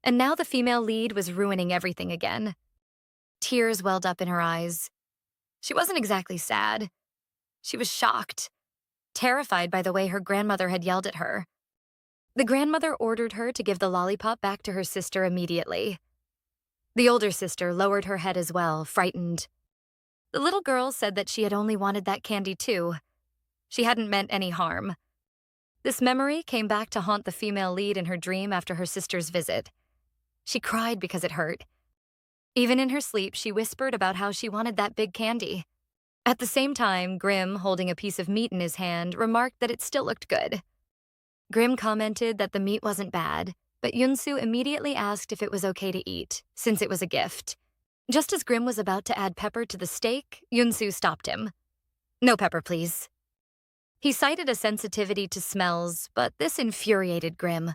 And now the female lead was ruining everything again. Tears welled up in her eyes. She wasn't exactly sad. She was shocked, terrified by the way her grandmother had yelled at her. The grandmother ordered her to give the lollipop back to her sister immediately. The older sister lowered her head as well, frightened. The little girl said that she had only wanted that candy too. She hadn't meant any harm. This memory came back to haunt the female lead in her dream after her sister's visit. She cried because it hurt. Even in her sleep, she whispered about how she wanted that big candy. At the same time, Grim, holding a piece of meat in his hand, remarked that it still looked good. Grim commented that the meat wasn't bad, but Yunsu immediately asked if it was okay to eat, since it was a gift. Just as Grim was about to add pepper to the steak, Yunsu stopped him. "No pepper, please." He cited a sensitivity to smells, but this infuriated Grim.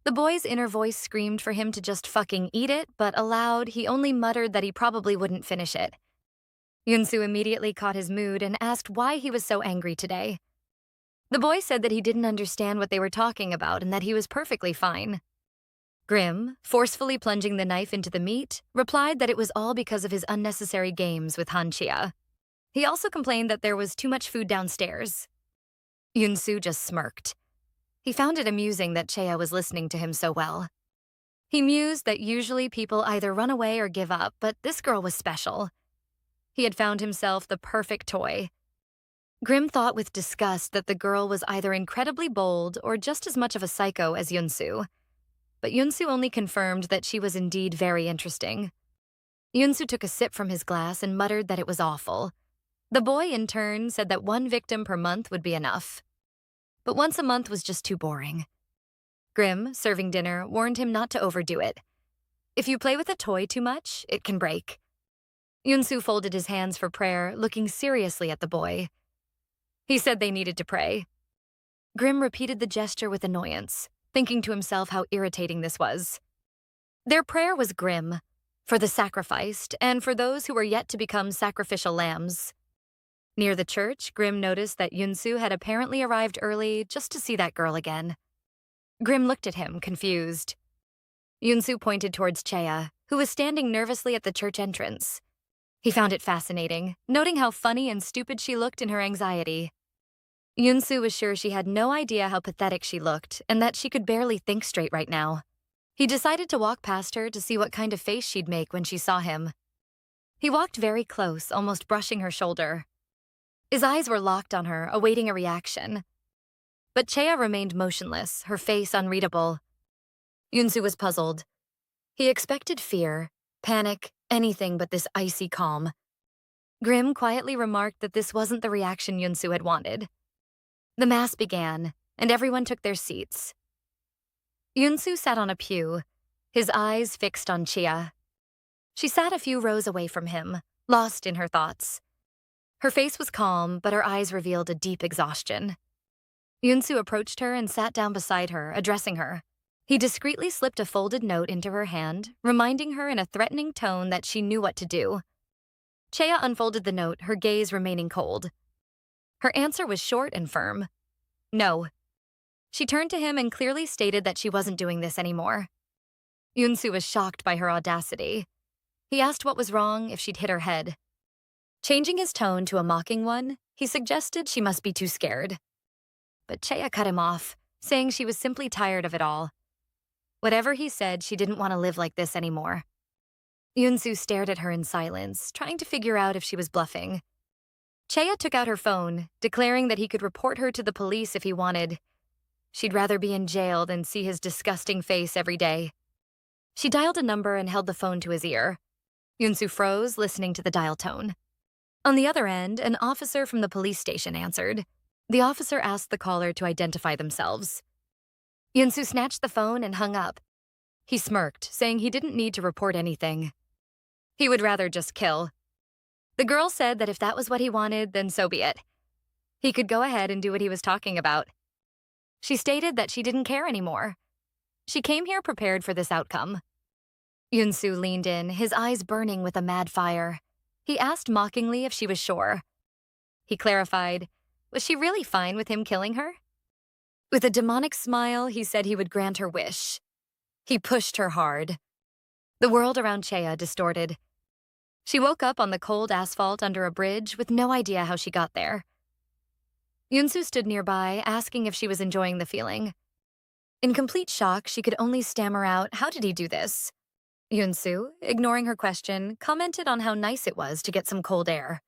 The boy's inner voice screamed for him to just fucking eat it, but aloud, he only muttered that he probably wouldn't finish it. Yunsu immediately caught his mood and asked why he was so angry today. The boy said that he didn't understand what they were talking about and that he was perfectly fine. Grim, forcefully plunging the knife into the meat, replied that it was all because of his unnecessary games with Chaeah. He also complained that there was too much food downstairs. Yunsu just smirked. He found it amusing that Chaeah was listening to him so well. He mused that usually people either run away or give up, but this girl was special. He had found himself the perfect toy. Grim thought with disgust that the girl was either incredibly bold or just as much of a psycho as Yunsu. But Yunsu only confirmed that she was indeed very interesting. Yunsu took a sip from his glass and muttered that it was awful. The boy, in turn, said that one victim per month would be enough. But once a month was just too boring. Grim, serving dinner, warned him not to overdo it. If you play with a toy too much, it can break. Yunsu folded his hands for prayer, looking seriously at the boy. He said they needed to pray. Grim repeated the gesture with annoyance, thinking to himself how irritating this was. Their prayer was grim, for the sacrificed and for those who were yet to become sacrificial lambs. Near the church, Grim noticed that Yunsu had apparently arrived early just to see that girl again. Grim looked at him, confused. Yunsu pointed towards Chaeah, who was standing nervously at the church entrance. He found it fascinating, noting how funny and stupid she looked in her anxiety. Yunsu was sure she had no idea how pathetic she looked and that she could barely think straight right now. He decided to walk past her to see what kind of face she'd make when she saw him. He walked very close, almost brushing her shoulder. His eyes were locked on her, awaiting a reaction. But Chaeah remained motionless, her face unreadable. Yunsu was puzzled. He expected fear, panic, anything but this icy calm. Grim quietly remarked that this wasn't the reaction Yunsu had wanted. The mass began, and everyone took their seats. Yunsu sat on a pew, his eyes fixed on Chaeah. She sat a few rows away from him, lost in her thoughts. Her face was calm, but her eyes revealed a deep exhaustion. Yunsu approached her and sat down beside her, addressing her. He discreetly slipped a folded note into her hand, reminding her in a threatening tone that she knew what to do. Chaeah unfolded the note, her gaze remaining cold. Her answer was short and firm. No. She turned to him and clearly stated that she wasn't doing this anymore. Yunsu was shocked by her audacity. He asked what was wrong, if she'd hit her head. Changing his tone to a mocking one, he suggested she must be too scared. But Chaeah cut him off, saying she was simply tired of it all. Whatever he said, she didn't want to live like this anymore. Yunsu stared at her in silence, trying to figure out if she was bluffing. Chaeah took out her phone, declaring that he could report her to the police if he wanted. She'd rather be in jail than see his disgusting face every day. She dialed a number and held the phone to his ear. Yunsu froze, listening to the dial tone. On the other end, an officer from the police station answered. The officer asked the caller to identify themselves. Yunsu snatched the phone and hung up. He smirked, saying he didn't need to report anything. He would rather just kill. The girl said that if that was what he wanted, then so be it. He could go ahead and do what he was talking about. She stated that she didn't care anymore. She came here prepared for this outcome. Yunsu leaned in, his eyes burning with a mad fire. He asked mockingly if she was sure. He clarified, was she really fine with him killing her? With a demonic smile, he said he would grant her wish. He pushed her hard. The world around Chaeah distorted. She woke up on the cold asphalt under a bridge with no idea how she got there. Yunsu stood nearby, asking if she was enjoying the feeling. In complete shock, she could only stammer out, how did he do this? Yunsu, ignoring her question, commented on how nice it was to get some cold air.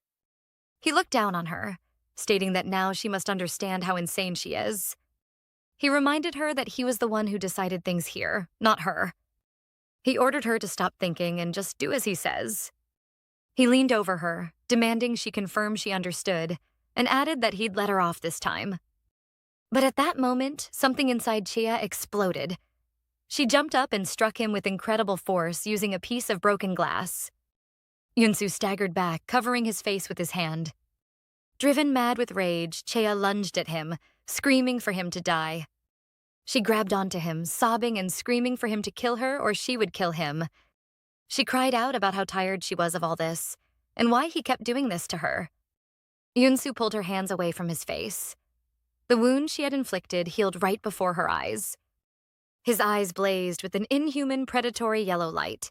He looked down on her, stating that now she must understand how insane she is. He reminded her that he was the one who decided things here, not her. He ordered her to stop thinking and just do as he says. He leaned over her, demanding she confirm she understood, and added that he'd let her off this time. But at that moment, something inside Chaeah exploded. She jumped up and struck him with incredible force using a piece of broken glass. Yunsu staggered back, covering his face with his hand. Driven mad with rage, Chaeah lunged at him, screaming for him to die. She grabbed onto him, sobbing and screaming for him to kill her or she would kill him. She cried out about how tired she was of all this, and why he kept doing this to her. Yunsu pulled her hands away from his face. The wound she had inflicted healed right before her eyes. His eyes blazed with an inhuman, predatory yellow light.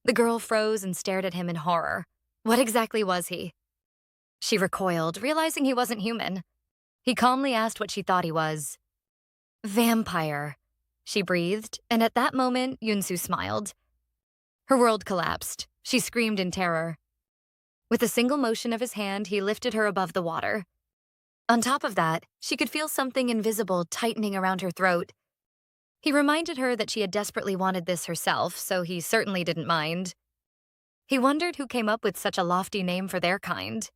The girl froze and stared at him in horror. What exactly was he? She recoiled, realizing he wasn't human. He calmly asked what she thought he was. Vampire. she breathed, and at that moment, Yunsu smiled. Her world collapsed. She screamed in terror. With a single motion of his hand, he lifted her above the water. On top of that, she could feel something invisible tightening around her throat. He reminded her that she had desperately wanted this herself, so he certainly didn't mind. He wondered who came up with such a lofty name for their kind.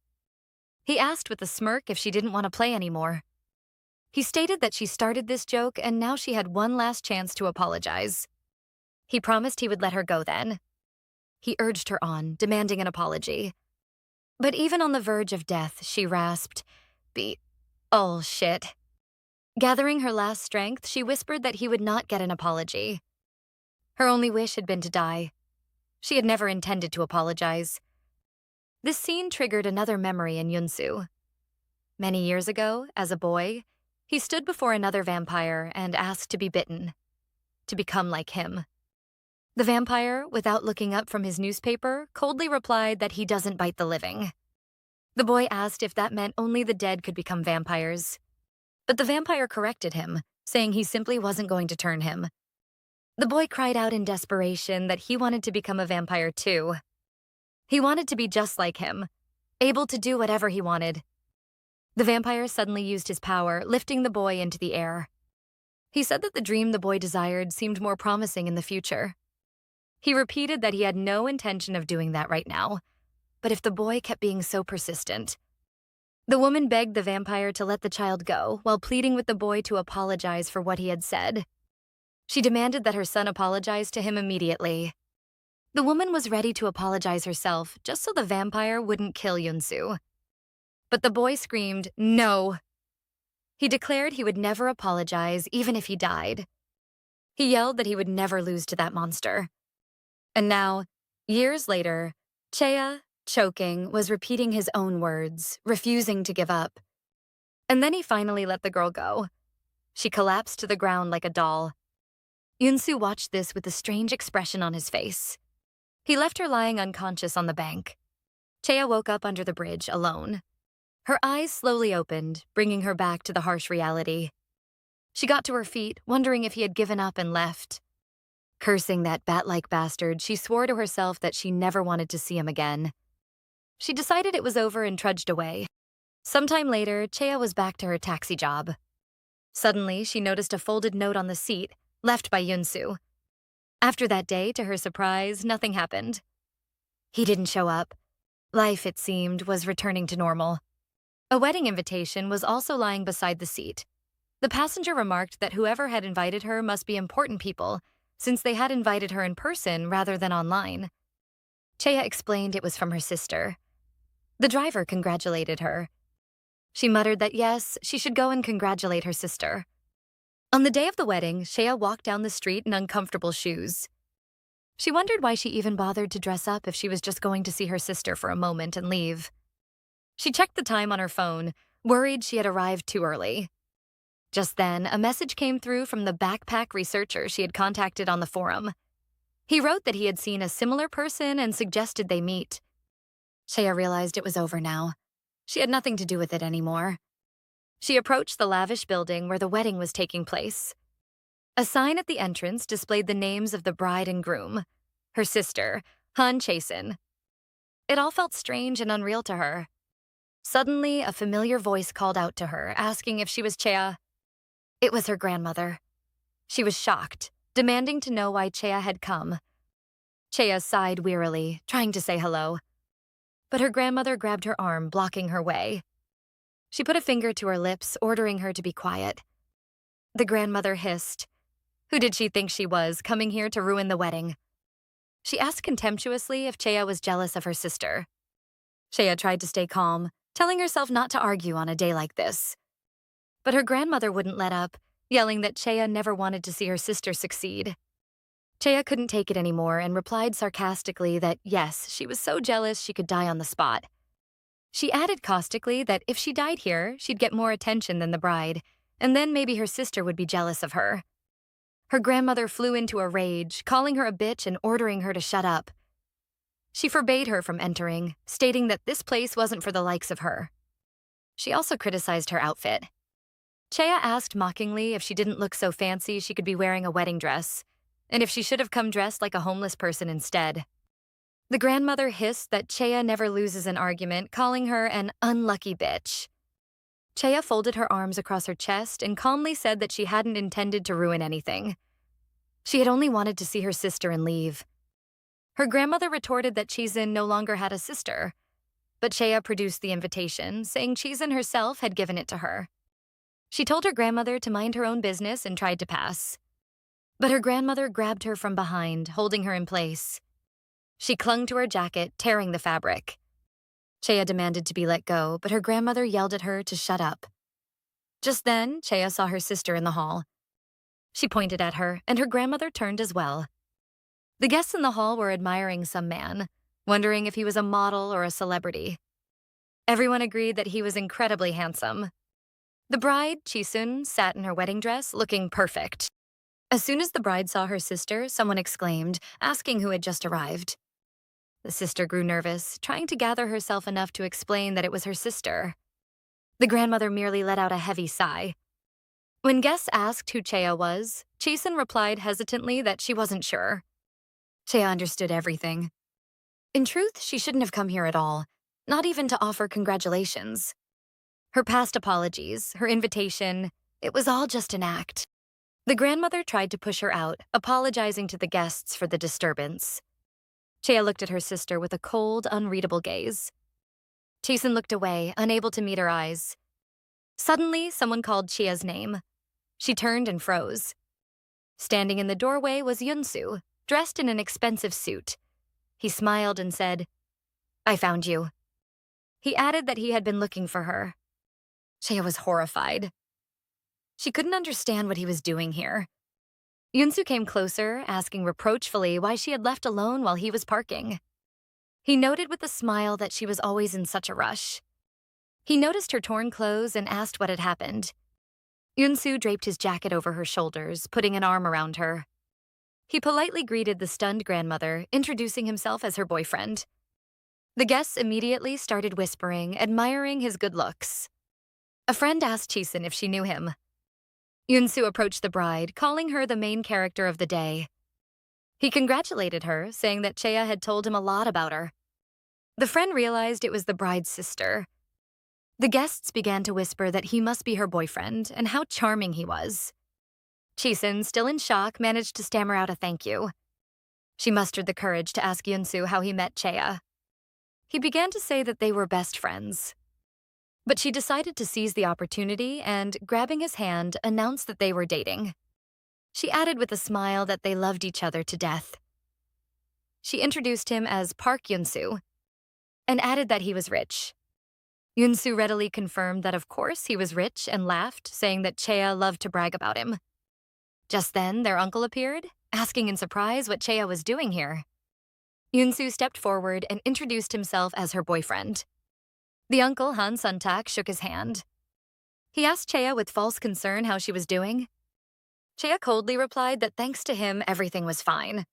He asked with a smirk if she didn't want to play anymore. He stated that she started this joke and now she had one last chance to apologize. He promised he would let her go then. He urged her on, demanding an apology. But even on the verge of death, she rasped, "Oh, shit." Gathering her last strength, she whispered that he would not get an apology. Her only wish had been to die. She had never intended to apologize. This scene triggered another memory in Yunsu. Many years ago, as a boy, he stood before another vampire and asked to be bitten, to become like him. The vampire, without looking up from his newspaper, coldly replied that he doesn't bite the living. The boy asked if that meant only the dead could become vampires. But the vampire corrected him, saying he simply wasn't going to turn him. The boy cried out in desperation that he wanted to become a vampire too. He wanted to be just like him, able to do whatever he wanted. The vampire suddenly used his power, lifting the boy into the air. He said that the dream the boy desired seemed more promising in the future. He repeated that he had no intention of doing that right now, but if the boy kept being so persistent. The woman begged the vampire to let the child go while pleading with the boy to apologize for what he had said. She demanded that her son apologize to him immediately. The woman was ready to apologize herself just so the vampire wouldn't kill Yunsu. But the boy screamed, "No!" He declared he would never apologize even if he died. He yelled that he would never lose to that monster. And now, years later, Chaeah, choking, was repeating his own words, refusing to give up. And then he finally let the girl go. She collapsed to the ground like a doll. Yunsu watched this with a strange expression on his face. He left her lying unconscious on the bank. Chaeah woke up under the bridge, alone. Her eyes slowly opened, bringing her back to the harsh reality. She got to her feet, wondering if he had given up and left. Cursing that bat-like bastard, she swore to herself that she never wanted to see him again. She decided it was over and trudged away. Sometime later, Chaeah was back to her taxi job. Suddenly, she noticed a folded note on the seat, left by Yunsu. After that day, to her surprise, nothing happened. He didn't show up. Life, it seemed, was returning to normal. A wedding invitation was also lying beside the seat. The passenger remarked that whoever had invited her must be important people, since they had invited her in person rather than online. Chaeah explained it was from her sister. The driver congratulated her. She muttered that yes, she should go and congratulate her sister. On the day of the wedding, Chaeah walked down the street in uncomfortable shoes. She wondered why she even bothered to dress up if she was just going to see her sister for a moment and leave. She checked the time on her phone, worried she had arrived too early. Just then, a message came through from the backpack researcher she had contacted on the forum. He wrote that he had seen a similar person and suggested they meet. Chaeah realized it was over now. She had nothing to do with it anymore. She approached the lavish building where the wedding was taking place. A sign at the entrance displayed the names of the bride and groom, her sister, Chaeah. It all felt strange and unreal to her. Suddenly, a familiar voice called out to her, asking if she was Chaeah. It was her grandmother. She was shocked, demanding to know why Chaeah had come. Chaeah sighed wearily, trying to say hello. But her grandmother grabbed her arm, blocking her way. She put a finger to her lips, ordering her to be quiet. The grandmother hissed. Who did she think she was, coming here to ruin the wedding? She asked contemptuously if Chaeah was jealous of her sister. Chaeah tried to stay calm, telling herself not to argue on a day like this. But her grandmother wouldn't let up, yelling that Chaeah never wanted to see her sister succeed. Chaeah couldn't take it anymore and replied sarcastically that yes, she was so jealous she could die on the spot. She added caustically that if she died here, she'd get more attention than the bride, and then maybe her sister would be jealous of her. Her grandmother flew into a rage, calling her a bitch and ordering her to shut up. She forbade her from entering, stating that this place wasn't for the likes of her. She also criticized her outfit. Chaeah asked mockingly if she didn't look so fancy she could be wearing a wedding dress, and if she should have come dressed like a homeless person instead. The grandmother hissed that Chaeah never loses an argument, calling her an unlucky bitch. Chaeah folded her arms across her chest and calmly said that she hadn't intended to ruin anything. She had only wanted to see her sister and leave. Her grandmother retorted that Chaeah no longer had a sister, but Chaeah produced the invitation, saying Chaeah herself had given it to her. She told her grandmother to mind her own business and tried to pass. But her grandmother grabbed her from behind, holding her in place. She clung to her jacket, tearing the fabric. Chaeah demanded to be let go, but her grandmother yelled at her to shut up. Just then, Chaeah saw her sister in the hall. She pointed at her, and her grandmother turned as well. The guests in the hall were admiring some man, wondering if he was a model or a celebrity. Everyone agreed that he was incredibly handsome. The bride, Chisun, sat in her wedding dress, looking perfect. As soon as the bride saw her sister, someone exclaimed, asking who had just arrived. The sister grew nervous, trying to gather herself enough to explain that it was her sister. The grandmother merely let out a heavy sigh. When guests asked who Chaeah was, Chisun replied hesitantly that she wasn't sure. Chaeah understood everything. In truth, she shouldn't have come here at all, not even to offer congratulations. Her past apologies, her invitation, it was all just an act. The grandmother tried to push her out, apologizing to the guests for the disturbance. Chaeah looked at her sister with a cold, unreadable gaze. Chisun looked away, unable to meet her eyes. Suddenly, someone called Chaeah's name. She turned and froze. Standing in the doorway was Yunsu, dressed in an expensive suit. He smiled and said, "I found you." He added that he had been looking for her. Chaeah was horrified. She couldn't understand what he was doing here. Yunsu came closer, asking reproachfully why she had left alone while he was parking. He noted with a smile that she was always in such a rush. He noticed her torn clothes and asked what had happened. Yunsu draped his jacket over her shoulders, putting an arm around her. He politely greeted the stunned grandmother, introducing himself as her boyfriend. The guests immediately started whispering, admiring his good looks. A friend asked Chisun if she knew him. Yunsu approached the bride, calling her the main character of the day. He congratulated her, saying that Chaeah had told him a lot about her. The friend realized it was the bride's sister. The guests began to whisper that he must be her boyfriend and how charming he was. Chisun, still in shock, managed to stammer out a thank you. She mustered the courage to ask Yunsu how he met Chaeah. He began to say that they were best friends. But she decided to seize the opportunity and, grabbing his hand, announced that they were dating. She added with a smile that they loved each other to death. She introduced him as Park Yunsu and added that he was rich. Yunsu readily confirmed that of course he was rich and laughed, saying that Chaeah loved to brag about him. Just then, their uncle appeared, asking in surprise what Chaeah was doing here. Yunsu stepped forward and introduced himself as her boyfriend. The uncle, Han Suntak, shook his hand. He asked Chaeah with false concern how she was doing. Chaeah coldly replied that thanks to him, everything was fine.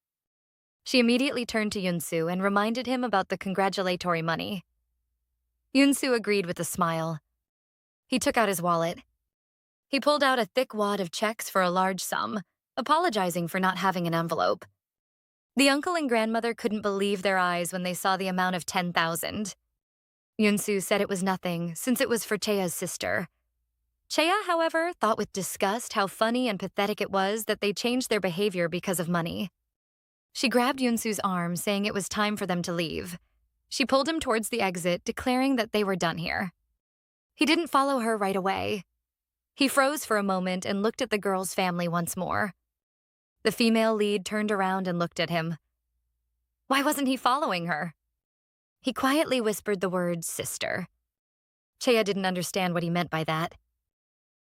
She immediately turned to Yunsu and reminded him about the congratulatory money. Yunsu agreed with a smile. He took out his wallet. He pulled out a thick wad of checks for a large sum, apologizing for not having an envelope. The uncle and grandmother couldn't believe their eyes when they saw the amount of 10,000. Yunsu said it was nothing, since it was for Chaeah's sister. Chaeah, however, thought with disgust how funny and pathetic it was that they changed their behavior because of money. She grabbed Yunsu's arm, saying it was time for them to leave. She pulled him towards the exit, declaring that they were done here. He didn't follow her right away. He froze for a moment and looked at the girl's family once more. The female lead turned around and looked at him. Why wasn't he following her? He quietly whispered the word sister. Chaeah didn't understand what he meant by that.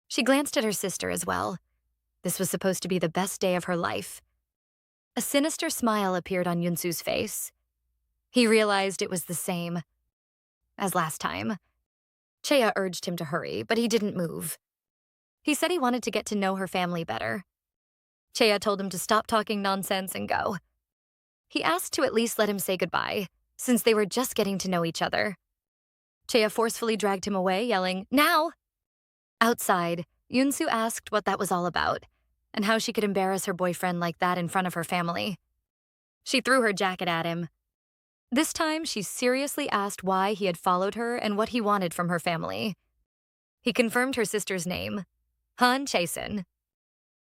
She glanced at her sister as well. This was supposed to be the best day of her life. A sinister smile appeared on Yunsu's face. He realized it was the same as last time. Chaeah urged him to hurry, but he didn't move. He said he wanted to get to know her family better. Chaeah told him to stop talking nonsense and go. He asked to at least let him say goodbye, since they were just getting to know each other. Chaeah forcefully dragged him away, yelling, "Now!" Outside, Yunsu asked what that was all about and how she could embarrass her boyfriend like that in front of her family. She threw her jacket at him. This time, she seriously asked why he had followed her and what he wanted from her family. He confirmed her sister's name, Han Chaeah.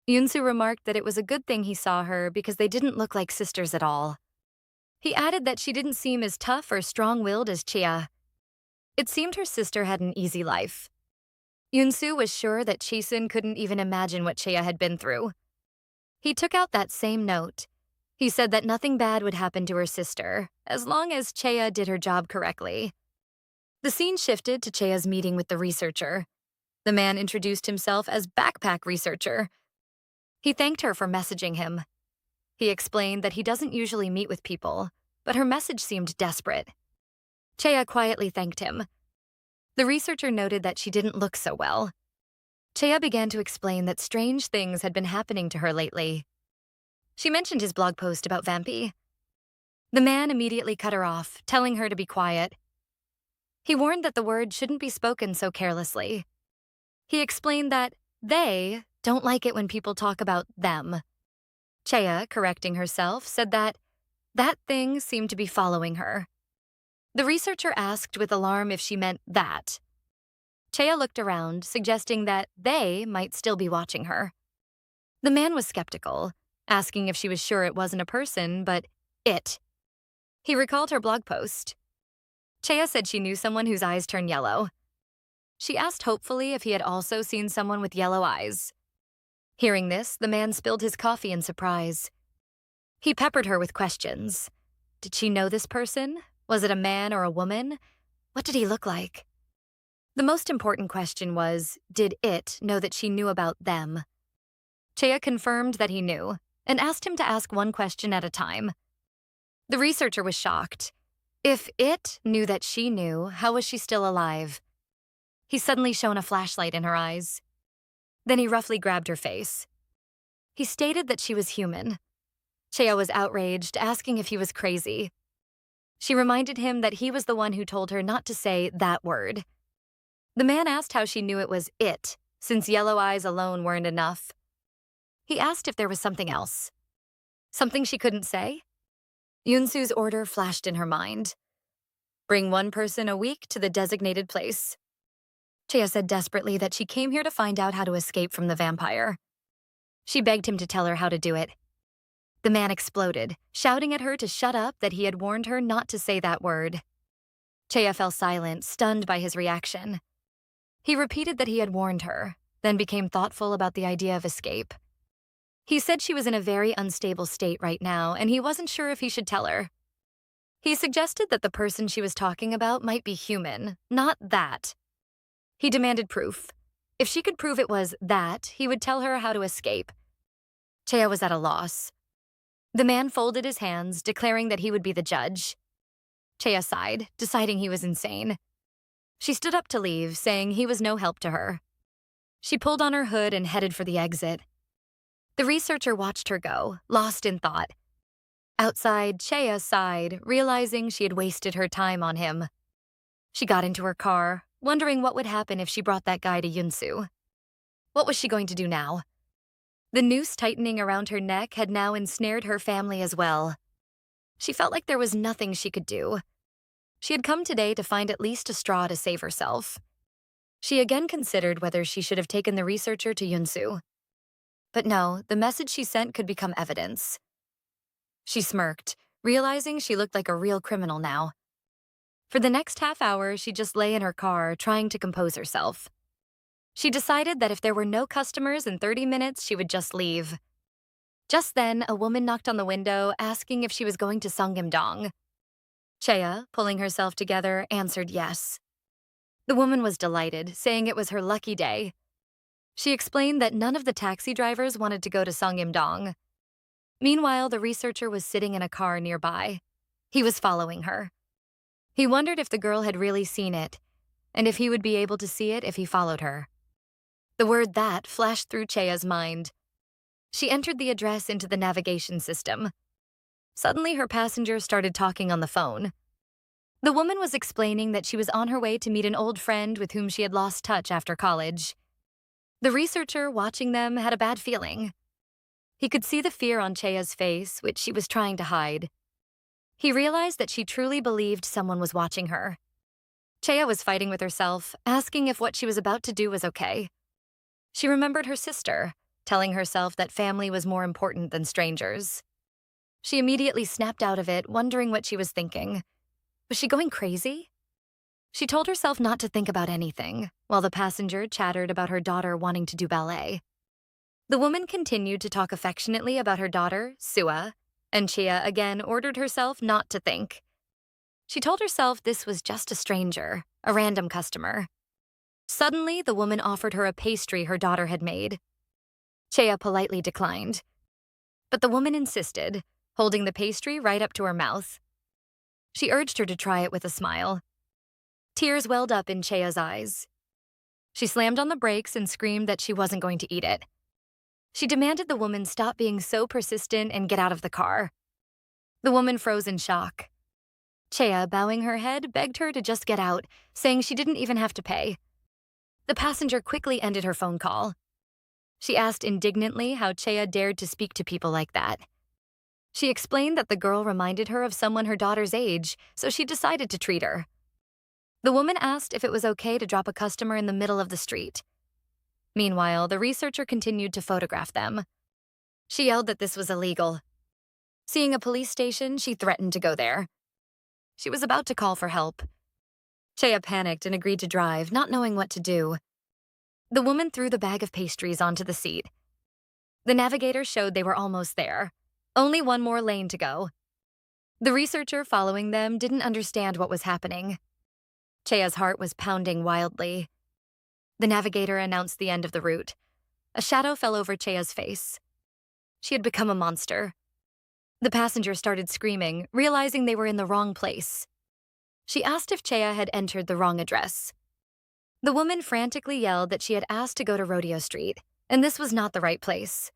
Yunsu remarked that it was a good thing he saw her because they didn't look like sisters at all. He added that she didn't seem as tough or strong-willed as Chaeah. It seemed her sister had an easy life. Yunsu was sure that Chaeah couldn't even imagine what Chaeah had been through. He took out that same note. He said that nothing bad would happen to her sister, as long as Chaeah did her job correctly. The scene shifted to Chaeah's meeting with the researcher. The man introduced himself as Backpack Researcher. He thanked her for messaging him. He explained that he doesn't usually meet with people, but her message seemed desperate. Chaeah quietly thanked him. The researcher noted that she didn't look so well. Chaeah began to explain that strange things had been happening to her lately. She mentioned his blog post about Vampy. The man immediately cut her off, telling her to be quiet. He warned that the word shouldn't be spoken so carelessly. He explained that they don't like it when people talk about them. Chaeah, correcting herself, said that thing seemed to be following her. The researcher asked with alarm if she meant that. Chaeah looked around, suggesting that they might still be watching her. The man was skeptical, asking if she was sure it wasn't a person, but it. He recalled her blog post. Chaeah said she knew someone whose eyes turn yellow. She asked hopefully if he had also seen someone with yellow eyes. Hearing this, the man spilled his coffee in surprise. He peppered her with questions. Did she know this person? Was it a man or a woman? What did he look like? The most important question was, did it know that she knew about them? Chaeah confirmed that he knew, and asked him to ask one question at a time. The researcher was shocked. If it knew that she knew, how was she still alive? He suddenly shone a flashlight in her eyes. Then he roughly grabbed her face. He stated that she was human. Chaeah was outraged, asking if he was crazy. She reminded him that he was the one who told her not to say that word. The man asked how she knew it was it, since yellow eyes alone weren't enough. He asked if there was something else. Something she couldn't say? Yunsu's order flashed in her mind. Bring one person a week to the designated place. Chaeah said desperately that she came here to find out how to escape from the vampire. She begged him to tell her how to do it. The man exploded, shouting at her to shut up, that he had warned her not to say that word. Chaeah fell silent, stunned by his reaction. He repeated that he had warned her, then became thoughtful about the idea of escape. He said she was in a very unstable state right now, and he wasn't sure if he should tell her. He suggested that the person she was talking about might be human, not that. He demanded proof. If she could prove it was that, he would tell her how to escape. Chaeah was at a loss. The man folded his hands, declaring that he would be the judge. Chaeah sighed, deciding he was insane. She stood up to leave, saying he was no help to her. She pulled on her hood and headed for the exit. The researcher watched her go, lost in thought. Outside, Chaeah sighed, realizing she had wasted her time on him. She got into her car, wondering what would happen if she brought that guy to Yunsu. What was she going to do now? The noose tightening around her neck had now ensnared her family as well. She felt like there was nothing she could do. She had come today to find at least a straw to save herself. She again considered whether she should have taken the researcher to Yunsu. But no, the message she sent could become evidence. She smirked, realizing she looked like a real criminal now. For the next half hour, she just lay in her car, trying to compose herself. She decided that if there were no customers in 30 minutes, she would just leave. Just then, a woman knocked on the window, asking if she was going to Songgimdong. Chaeah, pulling herself together, answered yes. The woman was delighted, saying it was her lucky day. She explained that none of the taxi drivers wanted to go to Songgimdong. Meanwhile, the researcher was sitting in a car nearby. He was following her. He wondered if the girl had really seen it, and if he would be able to see it if he followed her. The word "that" flashed through Chaeah's mind. She entered the address into the navigation system. Suddenly, her passenger started talking on the phone. The woman was explaining that she was on her way to meet an old friend with whom she had lost touch after college. The researcher watching them had a bad feeling. He could see the fear on Chaeah's face, which she was trying to hide. He realized that she truly believed someone was watching her. Chaeah was fighting with herself, asking if what she was about to do was okay. She remembered her sister, telling herself that family was more important than strangers. She immediately snapped out of it, wondering what she was thinking. Was she going crazy? She told herself not to think about anything, while the passenger chattered about her daughter wanting to do ballet. The woman continued to talk affectionately about her daughter, Sua, and Chaeah again ordered herself not to think. She told herself this was just a stranger, a random customer. Suddenly, the woman offered her a pastry her daughter had made. Chaeah politely declined. But the woman insisted, holding the pastry right up to her mouth. She urged her to try it with a smile. Tears welled up in Chaeah's eyes. She slammed on the brakes and screamed that she wasn't going to eat it. She demanded the woman stop being so persistent and get out of the car. The woman froze in shock. Chaeah, bowing her head, begged her to just get out, saying she didn't even have to pay. The passenger quickly ended her phone call. She asked indignantly how Chaeah dared to speak to people like that. She explained that the girl reminded her of someone her daughter's age, so she decided to treat her. The woman asked if it was okay to drop a customer in the middle of the street. Meanwhile, the researcher continued to photograph them. She yelled that this was illegal. Seeing a police station, she threatened to go there. She was about to call for help. Chaeah panicked and agreed to drive, not knowing what to do. The woman threw the bag of pastries onto the seat. The navigator showed they were almost there. Only one more lane to go. The researcher following them didn't understand what was happening. Chaeah's heart was pounding wildly. The navigator announced the end of the route. A shadow fell over Chaeah's face. She had become a monster. The passenger started screaming, realizing they were in the wrong place. She asked if Chaeah had entered the wrong address. The woman frantically yelled that she had asked to go to Rodeo Street, and this was not the right place.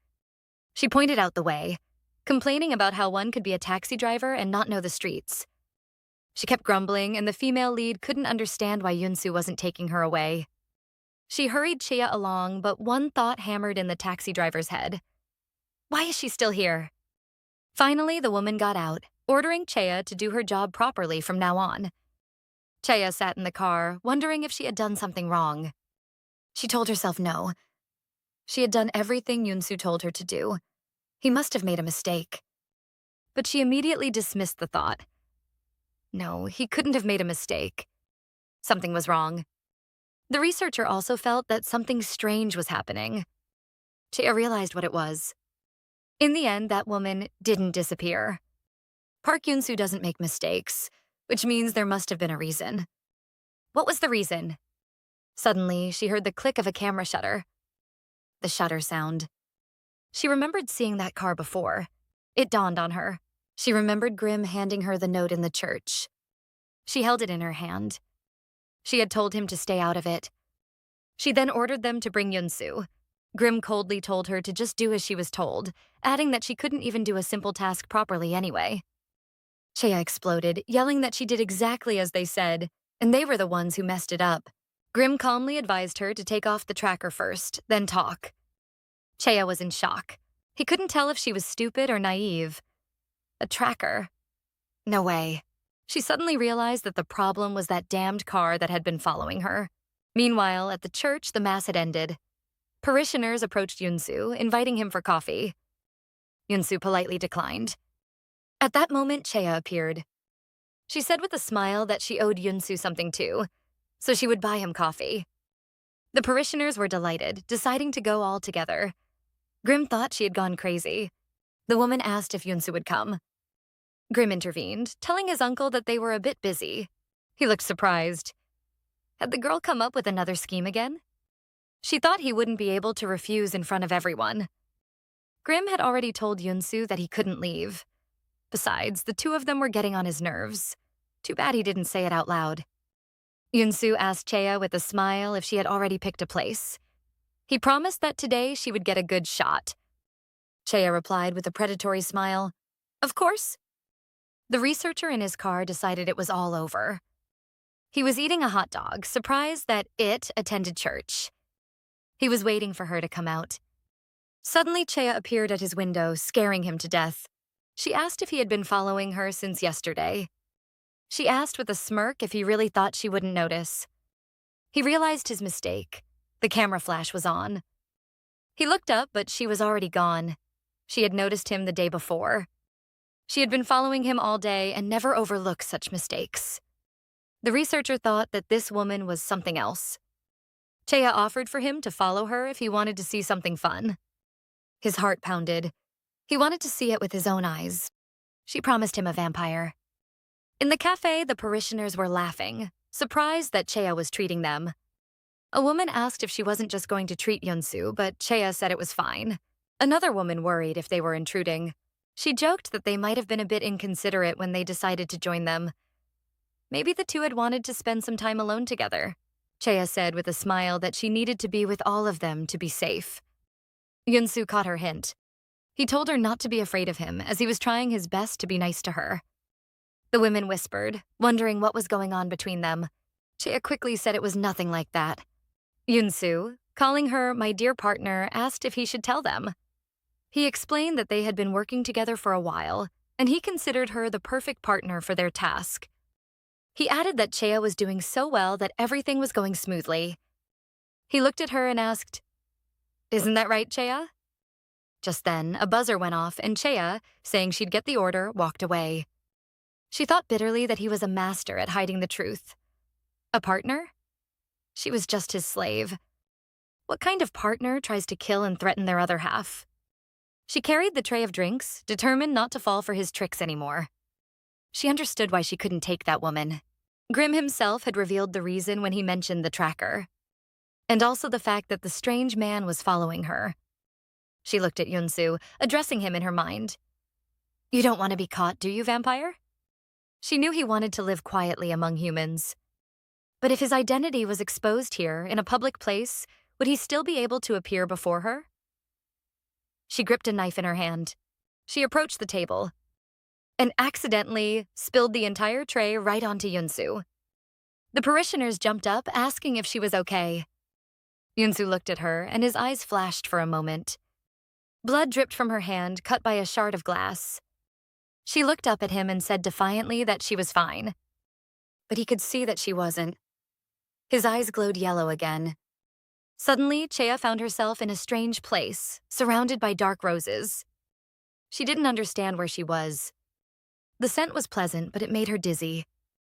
She pointed out the way, complaining about how one could be a taxi driver and not know the streets. She kept grumbling, and the female lead couldn't understand why Yunsu wasn't taking her away. She hurried Chaeah along, but one thought hammered in the taxi driver's head. Why is she still here? Finally, the woman got out, ordering Chaeah to do her job properly from now on. Chaeah sat in the car, wondering if she had done something wrong. She told herself no. She had done everything Yunsu told her to do. He must have made a mistake. But she immediately dismissed the thought. No, he couldn't have made a mistake. Something was wrong. The researcher also felt that something strange was happening. Chaeah realized what it was. In the end, that woman didn't disappear. Park Yunsu doesn't make mistakes, which means there must have been a reason. What was the reason? Suddenly, she heard the click of a camera shutter. The shutter sound. She remembered seeing that car before. It dawned on her. She remembered Grim handing her the note in the church. She held it in her hand. She had told him to stay out of it. She then ordered them to bring Yunsu. Grim coldly told her to just do as she was told, adding that she couldn't even do a simple task properly anyway. Chaeah exploded, yelling that she did exactly as they said, and they were the ones who messed it up. Grim calmly advised her to take off the tracker first, then talk. Chaeah was in shock. He couldn't tell if she was stupid or naive. A tracker? No way. She suddenly realized that the problem was that damned car that had been following her. Meanwhile, at the church, the mass had ended. Parishioners approached Yunsu, inviting him for coffee. Yunsu politely declined. At that moment, Chaeah appeared. She said with a smile that she owed Yunsu something too, so she would buy him coffee. The parishioners were delighted, deciding to go all together. Grim thought she had gone crazy. The woman asked if Yunsu would come. Grim intervened, telling his uncle that they were a bit busy. He looked surprised. Had the girl come up with another scheme again? She thought he wouldn't be able to refuse in front of everyone. Grim had already told Yunsu that he couldn't leave. Besides, the two of them were getting on his nerves. Too bad he didn't say it out loud. Yunsu asked Chaeah with a smile if she had already picked a place. He promised that today she would get a good shot. Chaeah replied with a predatory smile, "Of course." The researcher in his car decided it was all over. He was eating a hot dog, surprised that it attended church. He was waiting for her to come out. Suddenly, Chaeah appeared at his window, scaring him to death. She asked if he had been following her since yesterday. She asked with a smirk if he really thought she wouldn't notice. He realized his mistake. The camera flash was on. He looked up, but she was already gone. She had noticed him the day before. She had been following him all day and never overlooked such mistakes. The researcher thought that this woman was something else. Chaeah offered for him to follow her if he wanted to see something fun. His heart pounded. He wanted to see it with his own eyes. She promised him a vampire. In the cafe, the parishioners were laughing, surprised that Chaeah was treating them. A woman asked if she wasn't just going to treat Yunsu, but Chaeah said it was fine. Another woman worried if they were intruding. She joked that they might have been a bit inconsiderate when they decided to join them. Maybe the two had wanted to spend some time alone together. Chaeah said with a smile that she needed to be with all of them to be safe. Yunsu caught her hint. He told her not to be afraid of him, as he was trying his best to be nice to her. The women whispered, wondering what was going on between them. Chaeah quickly said it was nothing like that. Yunsu, calling her my dear partner, asked if he should tell them. He explained that they had been working together for a while, and he considered her the perfect partner for their task. He added that Chaeah was doing so well that everything was going smoothly. He looked at her and asked, "Isn't that right, Chaeah?" Just then, a buzzer went off, and Chaeah, saying she'd get the order, walked away. She thought bitterly that he was a master at hiding the truth. A partner? She was just his slave. What kind of partner tries to kill and threaten their other half? She carried the tray of drinks, determined not to fall for his tricks anymore. She understood why she couldn't take that woman. Grimm himself had revealed the reason when he mentioned the tracker, and also the fact that the strange man was following her. She looked at Yunsu, addressing him in her mind. "You don't want to be caught, do you, vampire?" She knew he wanted to live quietly among humans. But if his identity was exposed here, in a public place, would he still be able to appear before her? She gripped a knife in her hand. She approached the table and accidentally spilled the entire tray right onto Yunsu. The parishioners jumped up, asking if she was okay. Yunsu looked at her, and his eyes flashed for a moment. Blood dripped from her hand, cut by a shard of glass. She looked up at him and said defiantly that she was fine. But he could see that she wasn't. His eyes glowed yellow again. Suddenly, Chaeah found herself in a strange place, surrounded by dark roses. She didn't understand where she was. The scent was pleasant, but it made her dizzy.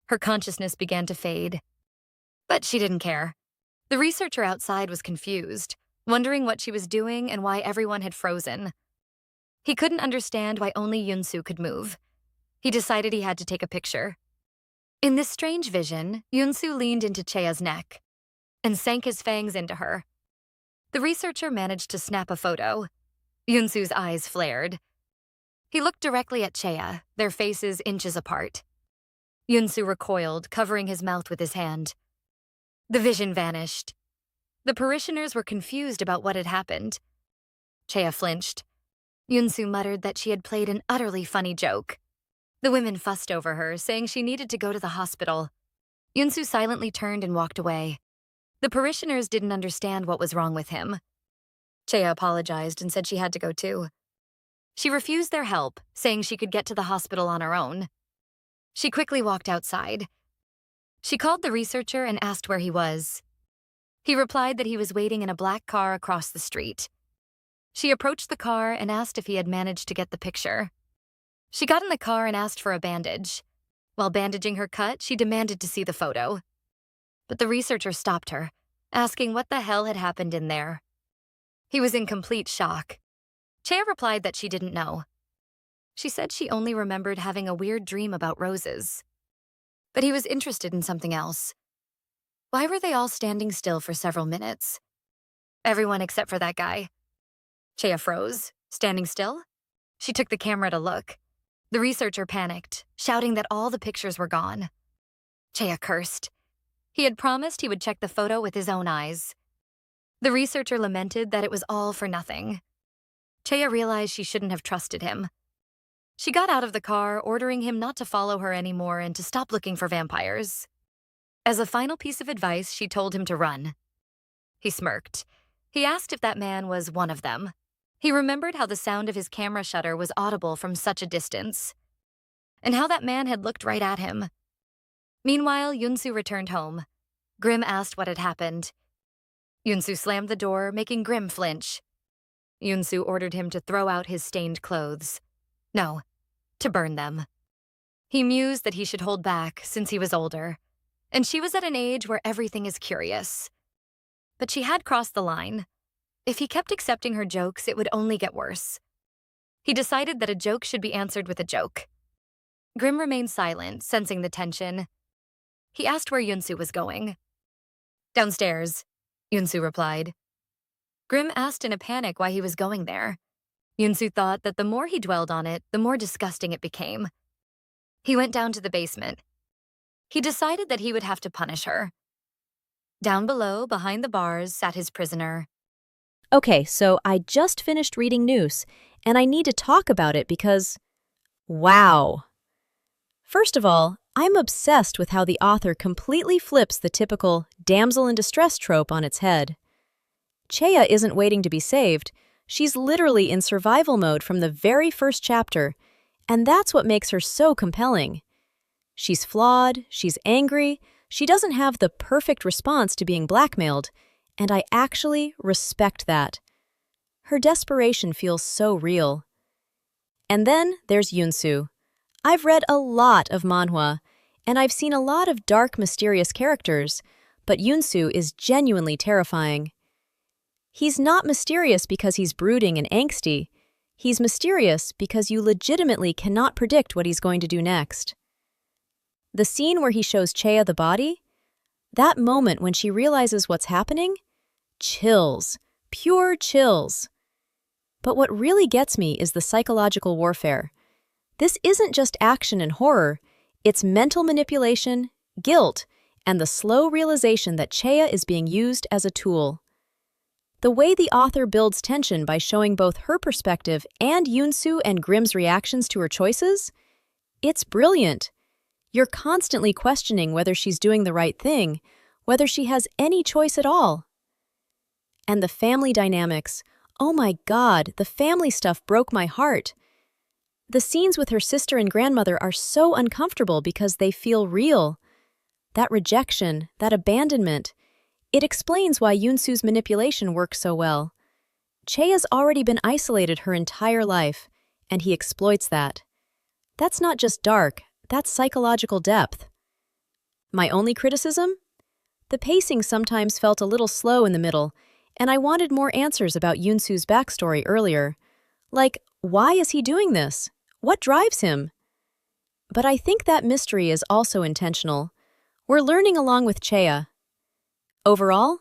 Her consciousness began to fade. But she didn't care. The researcher outside was confused, wondering what she was doing and why everyone had frozen. He couldn't understand why only Yunsu could move. He decided he had to take a picture. In this strange vision, Yunsu leaned into Chaeah's neck and sank his fangs into her. The researcher managed to snap a photo. Yunsu's eyes flared. He looked directly at Chaeah, their faces inches apart. Yunsu recoiled, covering his mouth with his hand. The vision vanished. The parishioners were confused about what had happened. Chaeah flinched. Yunsu muttered that she had played an utterly funny joke. The women fussed over her, saying she needed to go to the hospital. Yunsu silently turned and walked away. The parishioners didn't understand what was wrong with him. Chaeah apologized and said she had to go too. She refused their help, saying she could get to the hospital on her own. She quickly walked outside. She called the researcher and asked where he was. He replied that he was waiting in a black car across the street. She approached the car and asked if he had managed to get the picture. She got in the car and asked for a bandage. While bandaging her cut, she demanded to see the photo. But the researcher stopped her, asking what the hell had happened in there. He was in complete shock. Chaeah replied that she didn't know. She said she only remembered having a weird dream about roses. But he was interested in something else. Why were they all standing still for several minutes? Everyone except for that guy. Chaeah froze, standing still. She took the camera to look. The researcher panicked, shouting that all the pictures were gone. Chaeah cursed. He had promised he would check the photo with his own eyes. The researcher lamented that it was all for nothing. Chaeah realized she shouldn't have trusted him. She got out of the car, ordering him not to follow her anymore and to stop looking for vampires. As a final piece of advice, she told him to run. He smirked. He asked if that man was one of them. He remembered how the sound of his camera shutter was audible from such a distance, and how that man had looked right at him. Meanwhile, Yunsu returned home. Grim asked what had happened. Yunsu slammed the door, making Grim flinch. Yunsu ordered him to throw out his stained clothes. No, to burn them. He mused that he should hold back since he was older, and she was at an age where everything is curious. But she had crossed the line. If he kept accepting her jokes, it would only get worse. He decided that a joke should be answered with a joke. Grim remained silent, sensing the tension. He asked where Yunsu was going. Downstairs, Yunsu replied. Grim asked in a panic why he was going there. Yunsu thought that the more he dwelled on it, the more disgusting it became. He went down to the basement. He decided that he would have to punish her. Down below, behind the bars, sat his prisoner. Okay, so I just finished reading Noose, and I need to talk about it because, wow. First of all, I'm obsessed with how the author completely flips the typical damsel in distress trope on its head. Chaeah isn't waiting to be saved. She's literally in survival mode from the very first chapter, and that's what makes her so compelling. She's flawed, she's angry, she doesn't have the perfect response to being blackmailed, and I actually respect that. Her desperation feels so real. And then there's Yunsu. I've read a lot of Manhwa, and I've seen a lot of dark, mysterious characters, but Yunsu is genuinely terrifying. He's not mysterious because he's brooding and angsty. He's mysterious because you legitimately cannot predict what he's going to do next. The scene where he shows Chaeah the body? That moment when she realizes what's happening? Chills. Pure chills. But what really gets me is the psychological warfare. This isn't just action and horror, it's mental manipulation, guilt, and the slow realization that Chaeah is being used as a tool. The way the author builds tension by showing both her perspective and Yunsu and Grim's reactions to her choices? It's brilliant. You're constantly questioning whether she's doing the right thing, whether she has any choice at all. And the family dynamics. Oh my God, the family stuff broke my heart. The scenes with her sister and grandmother are so uncomfortable because they feel real. That rejection, that abandonment, it explains why Yunsu's manipulation works so well. Chaeah's already been isolated her entire life, and he exploits that. That's not just dark, that's psychological depth. My only criticism? The pacing sometimes felt a little slow in the middle, and I wanted more answers about Yunsu's backstory earlier. Like, why is he doing this? What drives him? But I think that mystery is also intentional. We're learning along with Chaeah. Overall,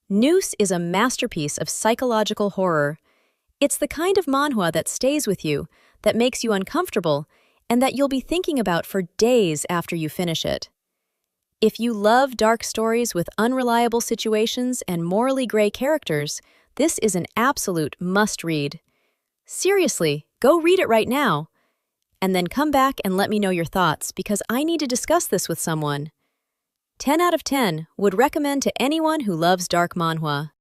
Noose is a masterpiece of psychological horror. It's the kind of manhwa that stays with you, that makes you uncomfortable, and that you'll be thinking about for days after you finish it. If you love dark stories with unreliable situations and morally gray characters, this is an absolute must-read. Seriously, go read it right now. And then come back and let me know your thoughts because I need to discuss this with someone. 10 out of 10 would recommend to anyone who loves dark manhwa.